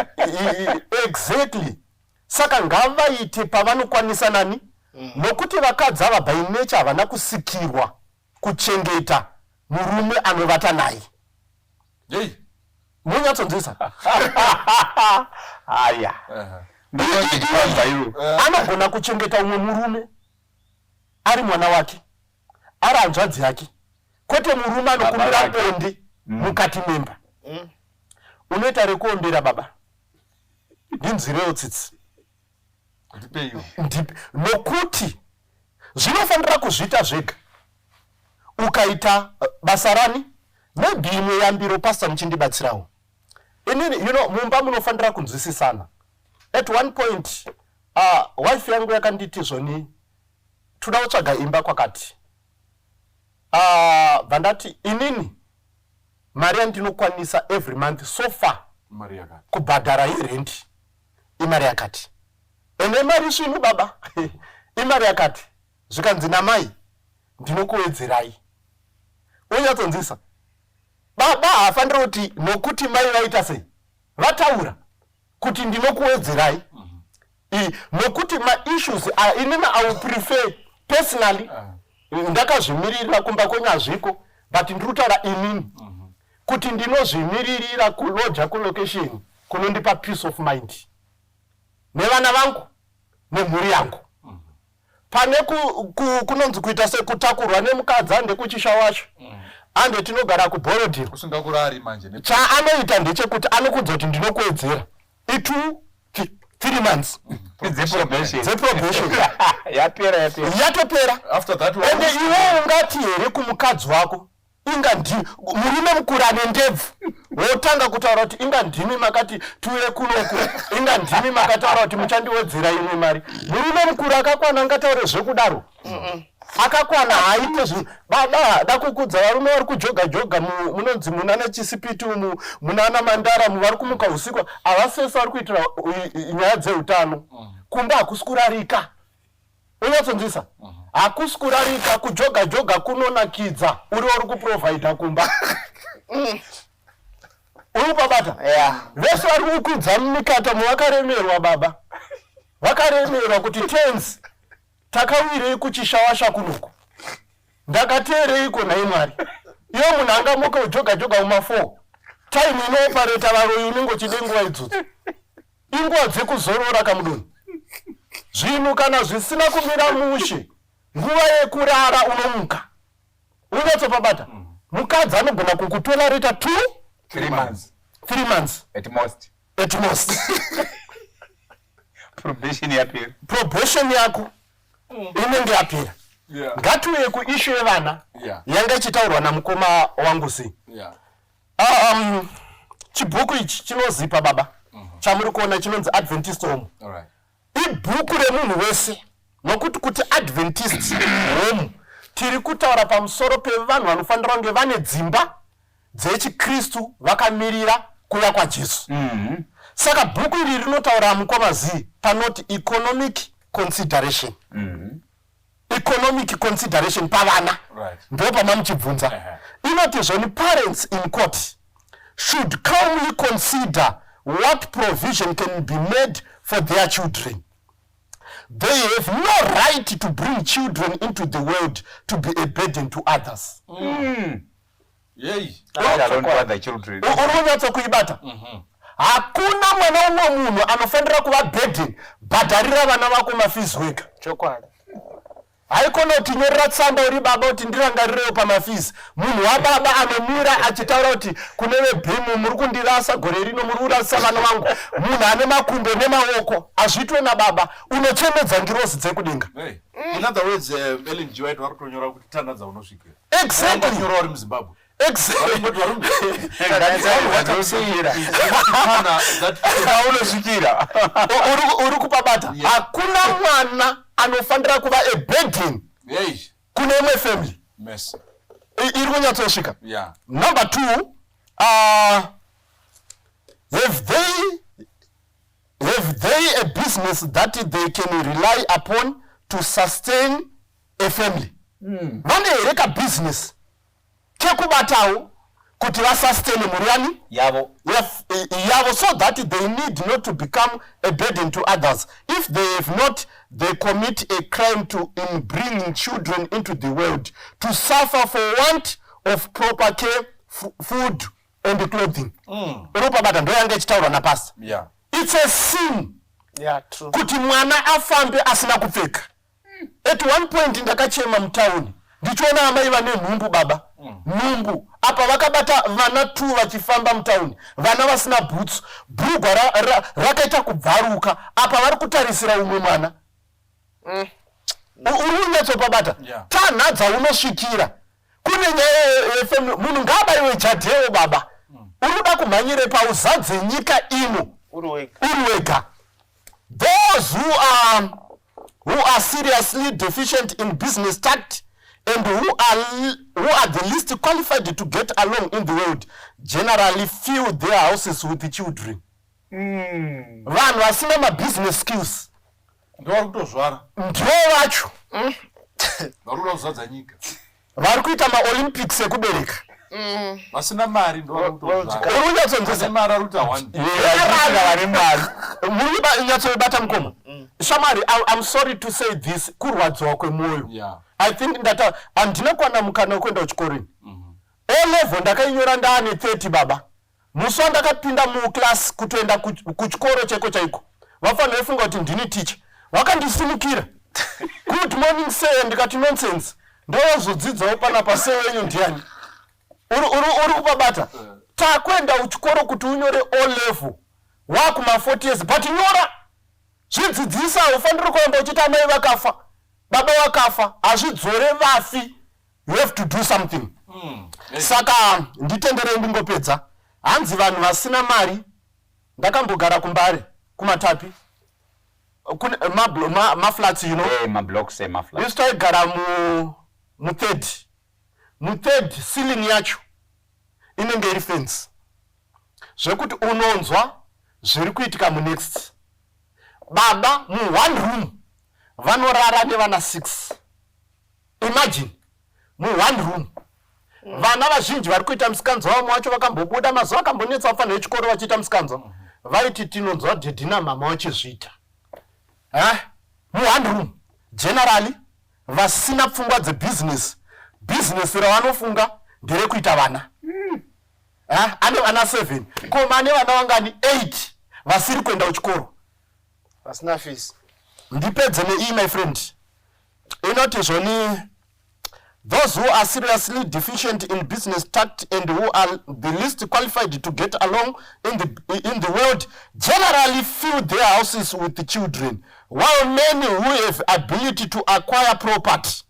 E: Exactly. Saka ngavaite pavanokwanisa nani? Nokuti vakadzi ava by nature havana kusikirwa kuchengeta murume anovata naye.
B: Hey.
E: Munyatsonzisa.
D: Aya.
E: Anogona kuchengeta umwe murume ari mwana wake, ari hanzvadzi yake, kwete murume anokumbira bonde mukati memba. Unoita rekuombera baba. Ndinzirewo tsitsi. Nokuti zvinofanira kuzviita zvega. Ukaita basa rani, maybe imwe yambiro pastor muchindibatsirawo. Inini, mumba munofanira kunzwisisana. At one point, wife yangu yakanditi zvoni, toda kutsvaga imba kwakati. Vandati, inini, mari yandinokwanisa every month so far, kubhadhara irenti, imari yakati. Ene mari svinu baba, imari yakati. Zvikanzi namai, ndinokuwedzerai. Unyatsonzisa. Baba hafanira kuti nokuti mai vaita sei. Vataura kuti ndinokuwedzerai. Nokuti ma-issues inini I will prefer personally. Ndakazvimirira kumba kwenyu hazviko, but ndirikutaura inini. Kuti ndinozvimiririra kuloja kulocation kunondipa peace of mind. Nevana vangu, nemhuri yangu. Pane kunonzi kuita sekutakurwa nemukadzi ande kuchisha wacho. Ande tinogara kuborodhini.
B: Usingakurari manje.
E: Chaanoita ndechekuti anokudza kuti ndinokuwedzera. 3 months. Probation.
D: Yapera.
E: Yatopera.
B: After that one.
E: Ende iwe ungati here kumukadzi wako. Inga murume mukuru ane ndebvu. Wotanga kutaura kuti inga ndimi makati tuwe kunoku. Inga ndimi makataura kuti muchandiwedzera imwe mari. Murume mukuru akakwana ngataure zvekudaro. Akakwana haite zvinhu. Baba dakukudza varume vari kujoga munonzi munana Chisipiti munana Mandara vari kumuka usiku. Avasese vari kuitira nyaya dzeutano. Kumba hakusikurarika. Unyatsonzisa. Hakusikurarika kujoga kunonakidza uri kuprovide kumba. Urikubabata? Vese vari kukwidza mumikata muvakaremerwa baba. Vakaremerwa kuti tenzi takawirei kuchishawasha kunuku. Ndakateereiko naye Mwari. Iyo munhu angamuka ujoga uma4. Time inopareta varoyi unenge chidenguva idzudzi. Inguva dzekuzorora kamudoni. Zvinhu kana zvisina kumira mushe, nguva yekurara unomuka. Unyatsopabata. Mukadzi anogona kukutolereta
D: 3 months.
E: 3 months. At most. Probation yako inenge yapera. Ngatiuye kuissue yevana yanga ichitaurwa namukoma wangu si. Chibhuku ichi chinozipa baba. Chamuri kuona chinonzi Adventist Home. Ibhuku remunhu wese. Nokuti kuti Adventist Home tiri kutaura pamusoro pevanhu vanofanira kunge vane dzimba dzechikristu vakamirira kuuya kwaJesu. Saka bhuku iri rinotaura mukoma zii panoti economic consideration. Economic consideration pavana. Ndo pamamuchibvunza. Inoti zvoni parents in court should calmly consider what provision can be made for their children. They have no right to bring children into the world to be a burden to others. Urunyatso kuibata. Hakuna mwana umwe munhu anofanira kuva burden bhadharira vana vako mafees wega.
C: Chokwadi.
E: Haikona kuti nyorera tsamba uri baba kuti ndirangarirewo pamafees. Munhu wababa anomira achitaura kuti kune vebhimu muri kundirasa gore rino muri kurasa vana vangu. Munhu ane makumbo nemaoko azvitwe nababa unochemedza ngirozi dzekudenga.
B: In other words, Ellen G. White vari kutonyora kuti Tanha Dzaunosvikira.
E: Exactly.
B: Nyora vari muZimbabwe.
E: Exactly. Uri kupabata. Hakuna mwana anofanira kuva a burden kune imwe family. Iri kunyatsosvika. Number 2, have they a business that they can rely upon to sustain a family? Vane here ka business kekubatawo kuti vasustain muriani
D: yavo
E: yavo, so that they need not to become a burden to others. If they have not, they commit a crime in bringing children into the world to suffer for want of proper care, food and clothing. Urupabata ndo yange chitaurwa napasi.
B: Yeah.
E: It's a sin.
C: Yeah, true.
E: Kuti mwana afambe asina kupfeka. At one point ndakachema mtauni. Ndichoona amai vane nhumbu baba. Nhumbu. Apa vakabata vana 2 vachifamba mtauni. Vana vasina boots. Bhurugwa rakaita kubvaruka. Apa vari kutarisira umwe mwana. Uri unyatsobabata.
B: Yeah.
E: Tanha dzaunosvikira. Kune nyaya family munhu ngabaiwe jadhewo baba. Uruda kumhanyire pauzadze nyika ino. Uri wega. Those who are seriously deficient in business tact and who are the least qualified to get along in the world generally fill their houses with the children. Vanhu vasina ma-business skills
B: Ndo kutozvara.
E: ndivo vacho
B: Varuda kuzadza nyika.
E: vari kuita ma-olympics ekubereka.
B: Vasina mari ndo kutozvara.
E: Uri unyatsonzesa
B: mari aruta 1.
E: vari mari muri nyatsobata mukoma. Shamari, I'm sorry to say this, kurwadziwa kwemwoyo.
B: Yeah.
E: I think handinokwana mukana wekuenda kuchikoreni. O-level ndakainyora ndaane 30 baba. Musi wandakapinda muclass kutoenda kuchikoro cheko chaiko. Vafanira kufunga kuti ndini teacher. Vakandisimukira. Good morning sir, ndikati nonsense. Ndozodzidzawo panapa sir wenyu ndiani. Uri kupabata. Takwenda kuchikoro kuti unyore O-level. Wakuma 40 years, but nyora. Zvidzidzisa ufanira kuenda uchita mai vakafa. Baba wakafa, azvidzore vafi. You have to do something. Saka nditendere ndingopedza. Hanzi vanhu vasina mari. Ndakambogara kumbare kumatapi. Kune ma flats, you know.
D: ma blocks ma flats.
E: Used to gara mu third ceiling yacho inenge iri fence. Zvekuti unonzwa zviri kuitika mu next. Baba mu one room vanorara nevana 6. Imagine mu one room vana vazhinji vari kuita musikanzo wavo wacho vakambobuda mazuva akambonetsa vafanira vechikoro vachiita musikanzo vaiti tinonzwa dhedhi namama vachizviita. Mu one room generally vasina pfungwa dzebusiness. Business ravanofunga nderekuita vana. Ane vana 7 koma ane vana vangani 8 vasiri kuenda kuchikoro
C: Vasina fees.
E: Ndipedze nei my friend. Inoti zvoni those who are seriously deficient in business tact and who are the least qualified to get along in the world generally fill their houses with the children, while many who have ability to acquire property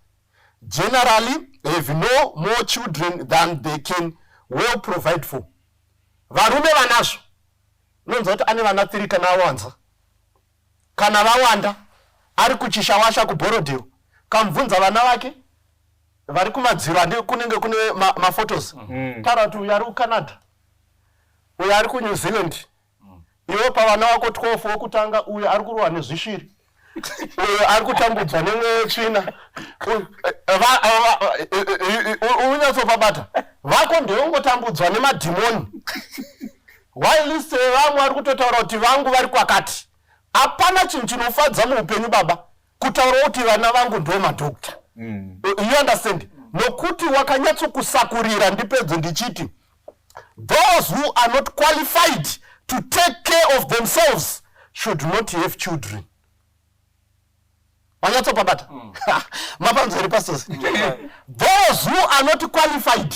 E: generally have no more children than they can well provide for. Varume vanazvo nonzwa kuti ane vana 3 kana awanza. Kana vawanda ari kuchishawasha kuborodhiyo kamubvunza vana vake vari kumadziro andi kunenge kune maphotos. Taura kuti uyu ari kuCanada, uyu ari kuNew Zealand. Iwe pavana vako 12 wokutanga uyu ari kurwa nezvishiri, uyu ari kutambudzwa nemwetsvina. Unyatsopabata vako ndevongotambudzwa nemadhimoni. Whilst vamwe vari kutotaura kuti vangu vari kwakati. Hapana chinhu chinofadza muupenyu baba kutaura kuti vana vangu ndo madhokta. You understand? Nokuti wakanyatsokusakurira ndipedze ndichiti those who are not qualified to take care of themselves should not have children. Wanyatsopabata? Mapanzeri pastors. Those who are not qualified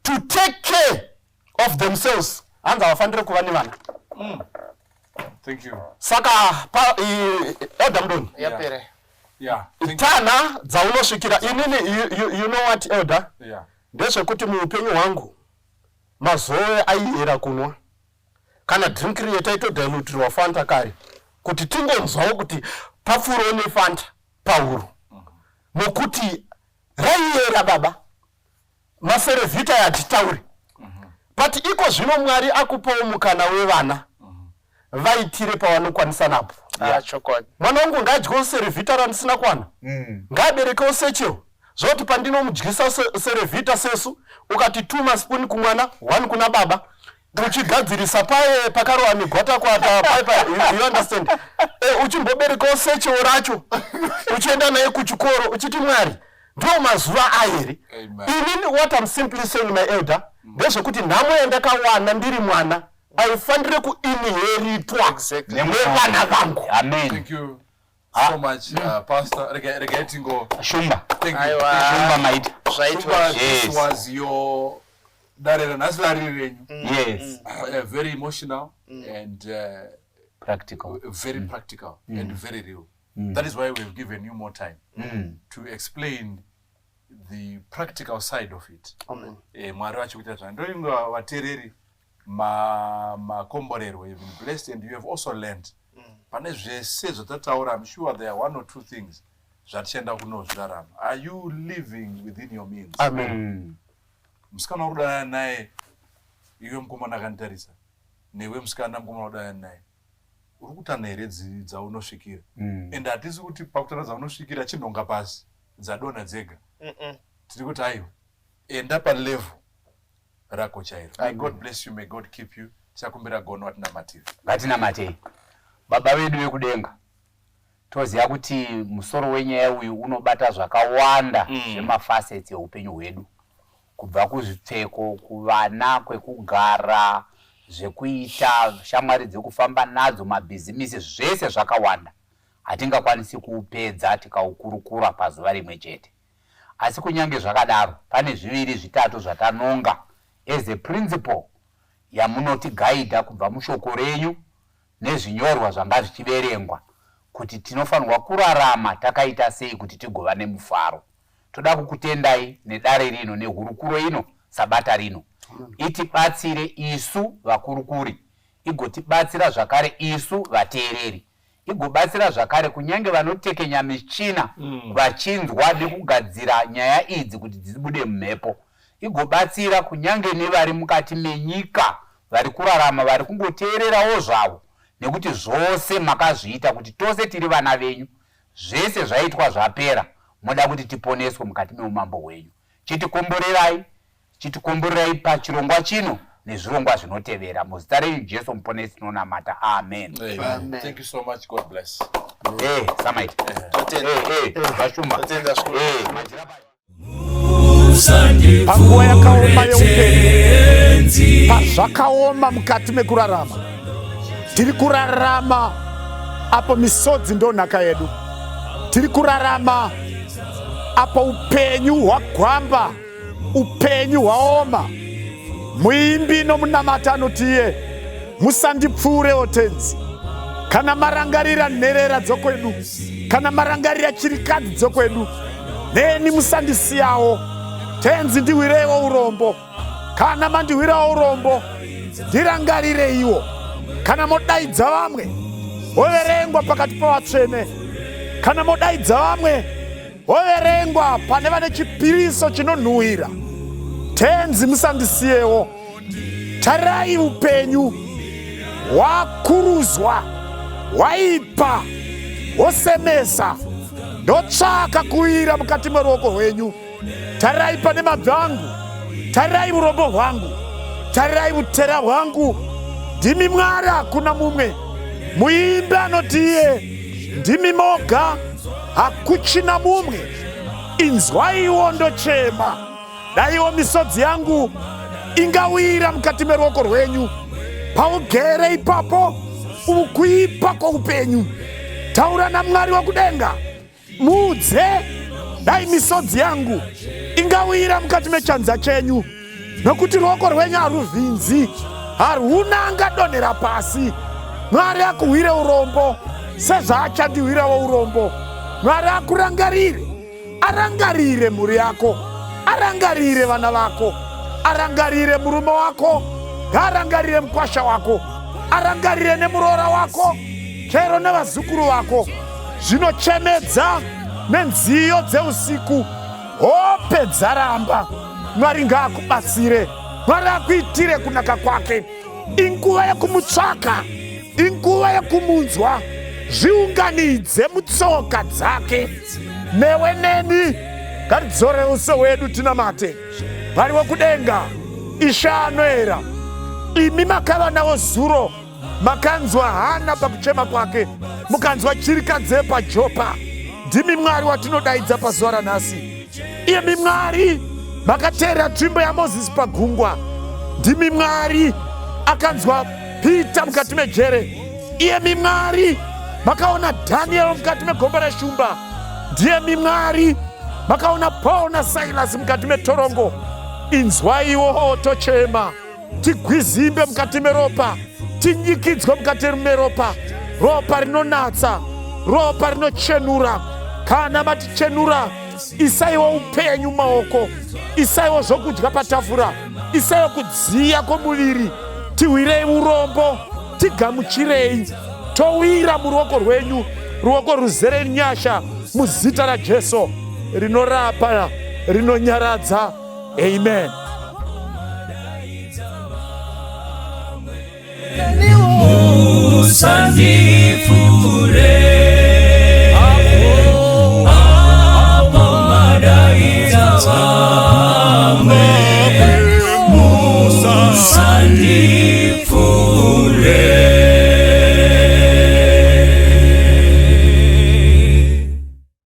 E: to take care of themselves hanza vafanire kuva nevana.
B: Thank you.
E: Saka Elder Mudonhi.
C: Yapere.
B: Yeah.
E: Tanha dzaunosvikira inini you know what Elder?
B: Yeah.
E: Ndezvekuti muupenyu hwangu mazove aihera kunwa kana drink yetaito dilutirwa Fanta kare kuti tingonzwawo kuti pafuro nefanta pauro nokuti raihera baba maserevhita yatitauri. But iko zvino Mwari akupawo mukana wevana vaitire pavanokwanisa napo.
C: Chokwadi.
E: Mwana wangu ngaadyewo serevhita randisina kwana, ngaaberekewo sechero, Zoti pandinomudyisa serevhita sesu ukati 2 masipuni kumwana 1 kuna baba uchigadzirisa paye pakarowa migwata kwata you understand uchimboberekawo sechewo racho uchienda naye kuchikoro uchiti Mwari ndo mazuva ayeri. Inini what I'm simply saying my elder ndezvekuti nhamo yandakawana ndiri mwana aifanire kuinheritwa nevana vangu.
B: Amen. Thank you so much, Pastor. Regatingo
D: Shumba.
B: Thank you.
D: Shumba maita.
B: Shumba, this was your
D: yes.
B: Very emotional and
D: practical.
B: Very practical and very real. That is why we've given you more time to explain the practical side of it.
E: Amen.
B: Mwari wachikuita zvandoinga vatereri makomborero have been blessed, and you have also learned. Pane zvese zvatataura, I'm sure there are 1 or 2 things zvatichenda kunozvirarama. Are you living within your means?
E: Amen.
B: Musikana urudana naye, iwe mukomana akanitarisa, newe musikana mukomana urudana naye, uri kutana here dzaunosvikira. And hatisi kuti pakutana dzaunosvikira chinhonga pasi dzadona dzega. Tiri kuti aiwa enda palevel rako chairo. May God bless you, may God keep you. Tichakumbira gono watinamatira.
D: Ngatinamatei. Baba vedu vekudenga, toziva kuti musoro wenyaya uyu unobata zvakawanda zvemafacets eupenyu hwedu, kubva kuzvipfeko, kuvana, kwekugara, zvekuita, shamwari dzekufamba nadzo, mabhizimisi, zvese zvakawanda. Hatingakwanisi kuupedza tikaukurukura pazuva rimwe chete. Asi kunyange zvakadaro, pane 2 3 zvatanonga as a principle yamunotigaidha kubva mushoko renyu nezvinyorwa zvanga zvichiverengwa kuti tinofanirwa kurarama takaita sei kuti tigova nemufaro. Toda kukutendai nedare rino nehurukuro ino sabata rino. Itibatsire isu vakurukuri, igotibatsira zvakare isu vateereri, igobatsira zvakare kunyange vanotekenya michina vachinzwa nekugadzira nyaya idzi kuti dzibude mumhepo, igobatsira kunyange nevari mukati menyika vari kurarama vari kungoteererawo zvavo, nekuti zvose makazviita kuti tose tiri vana venyu. Zvese zvaitwa zvapera, moda kuti tiponeswe mukati meumambo hwenyu. Chitikomborerai pachirongwa chino nezvirongwa zvinotevera. Muzita renyu Jesu muponesi tinonamata. Amen.
B: Amen. Thank you so much. God bless.
D: Samaita. Vashumba.
A: Panguva yakaoma
F: youpenyu, pazvakaoma mukati mekurarama, tiri kurarama apo misodzi ndo nhaka yedu, tiri kurarama apo upenyu hwagwamba, upenyu hwaoma. Muimbi nomunamata anotiye musandipfuurewo tenzi, kana marangarira nherera dzokwedu, kana marangarira chirikadzi dzokwedu, neni musandisiyawo. Tenzi ndiwirewo urombo, kana mandiwirawo urombo ndirangarire iwo. Kana modaidza vamwe woverengwa pakati pavatsvene, kana modaidza vamwe woverengwa pane vane chipiriso chinonhuhwira. Tenzi musandisiyewo. Tarirai upenyu hwakuruzwa, hwaipa, hwosemesa, ndotsvaka kuwira mukati meruoko rwenyu. Tarirai pane mabvi angu, tarirai urombo hwangu, tarirai utera hwangu. Ndimi Mwari, hakuna mumwe. Muimbi anotiye ndimi moga, hakuchina mumwe. Inzwaiwo ndochema, daiwo misodzi yangu ingawira mukati meruoko rwenyu. Paugere ipapo ukuipa kwoupenyu. Taura naMwari wakudenga, muudze, dai misodzi yangu ingawira mukati mechanza chenyu, nokuti ruoko rwenyu haruvhinzi, haruna angadonhera pasi. Mwari akuhwire urombo sezvaachandiwirawo urombo. Mwari akurangarire, arangarire mhuri yako, arangarire vana vako, arangarire murume wako, arangarire mukwasha wako, arangarire nemuroora wako, chero nevazukuru vako. Zvinochemedza nenziyo dzeusiku, hope dzaramba. Mwari ngaakubatsire, Mwari akuitire kunaka kwake. Inguva yekumutsvaka, inguva yekumunzwa. Zviunganidze mutsoka dzake, newe neni ngatidzore uso hwedu tinamate. Mwari wekudenga, Ishe anoera, imi makava nawo zuro, makanzwa Hana pakuchema kwake, mukanzwa chirikadze paJopa. Ndimi Mwari watinodaidza pazuva ranhasi. Imi Mwari makateera tsvimbo yaMozisi pagungwa. Ndimi Mwari akanzwa Pita mukati mejere. Imi Mwari makaona Dhanieri mukati megomba reshumba. Ndimi Mwari makaona Paul naSilas mukati metorongo. Inzwaiwo tochema, tigwizimbe mukati meropa, tinyikidzwe mukati meropa, ropa rinonatsa, ropa rinochenura. Kana matichenura, isaiwo upenyu maoko, isaiwo zvokudya patafura, isaiwo kudziya kwomuviri. Tiwirei urombo, tigamuchirei, towira muruoko rwenyu, ruoko ruzere nyasha, muzita raJesu rinorapa, rinonyaradza. Amen.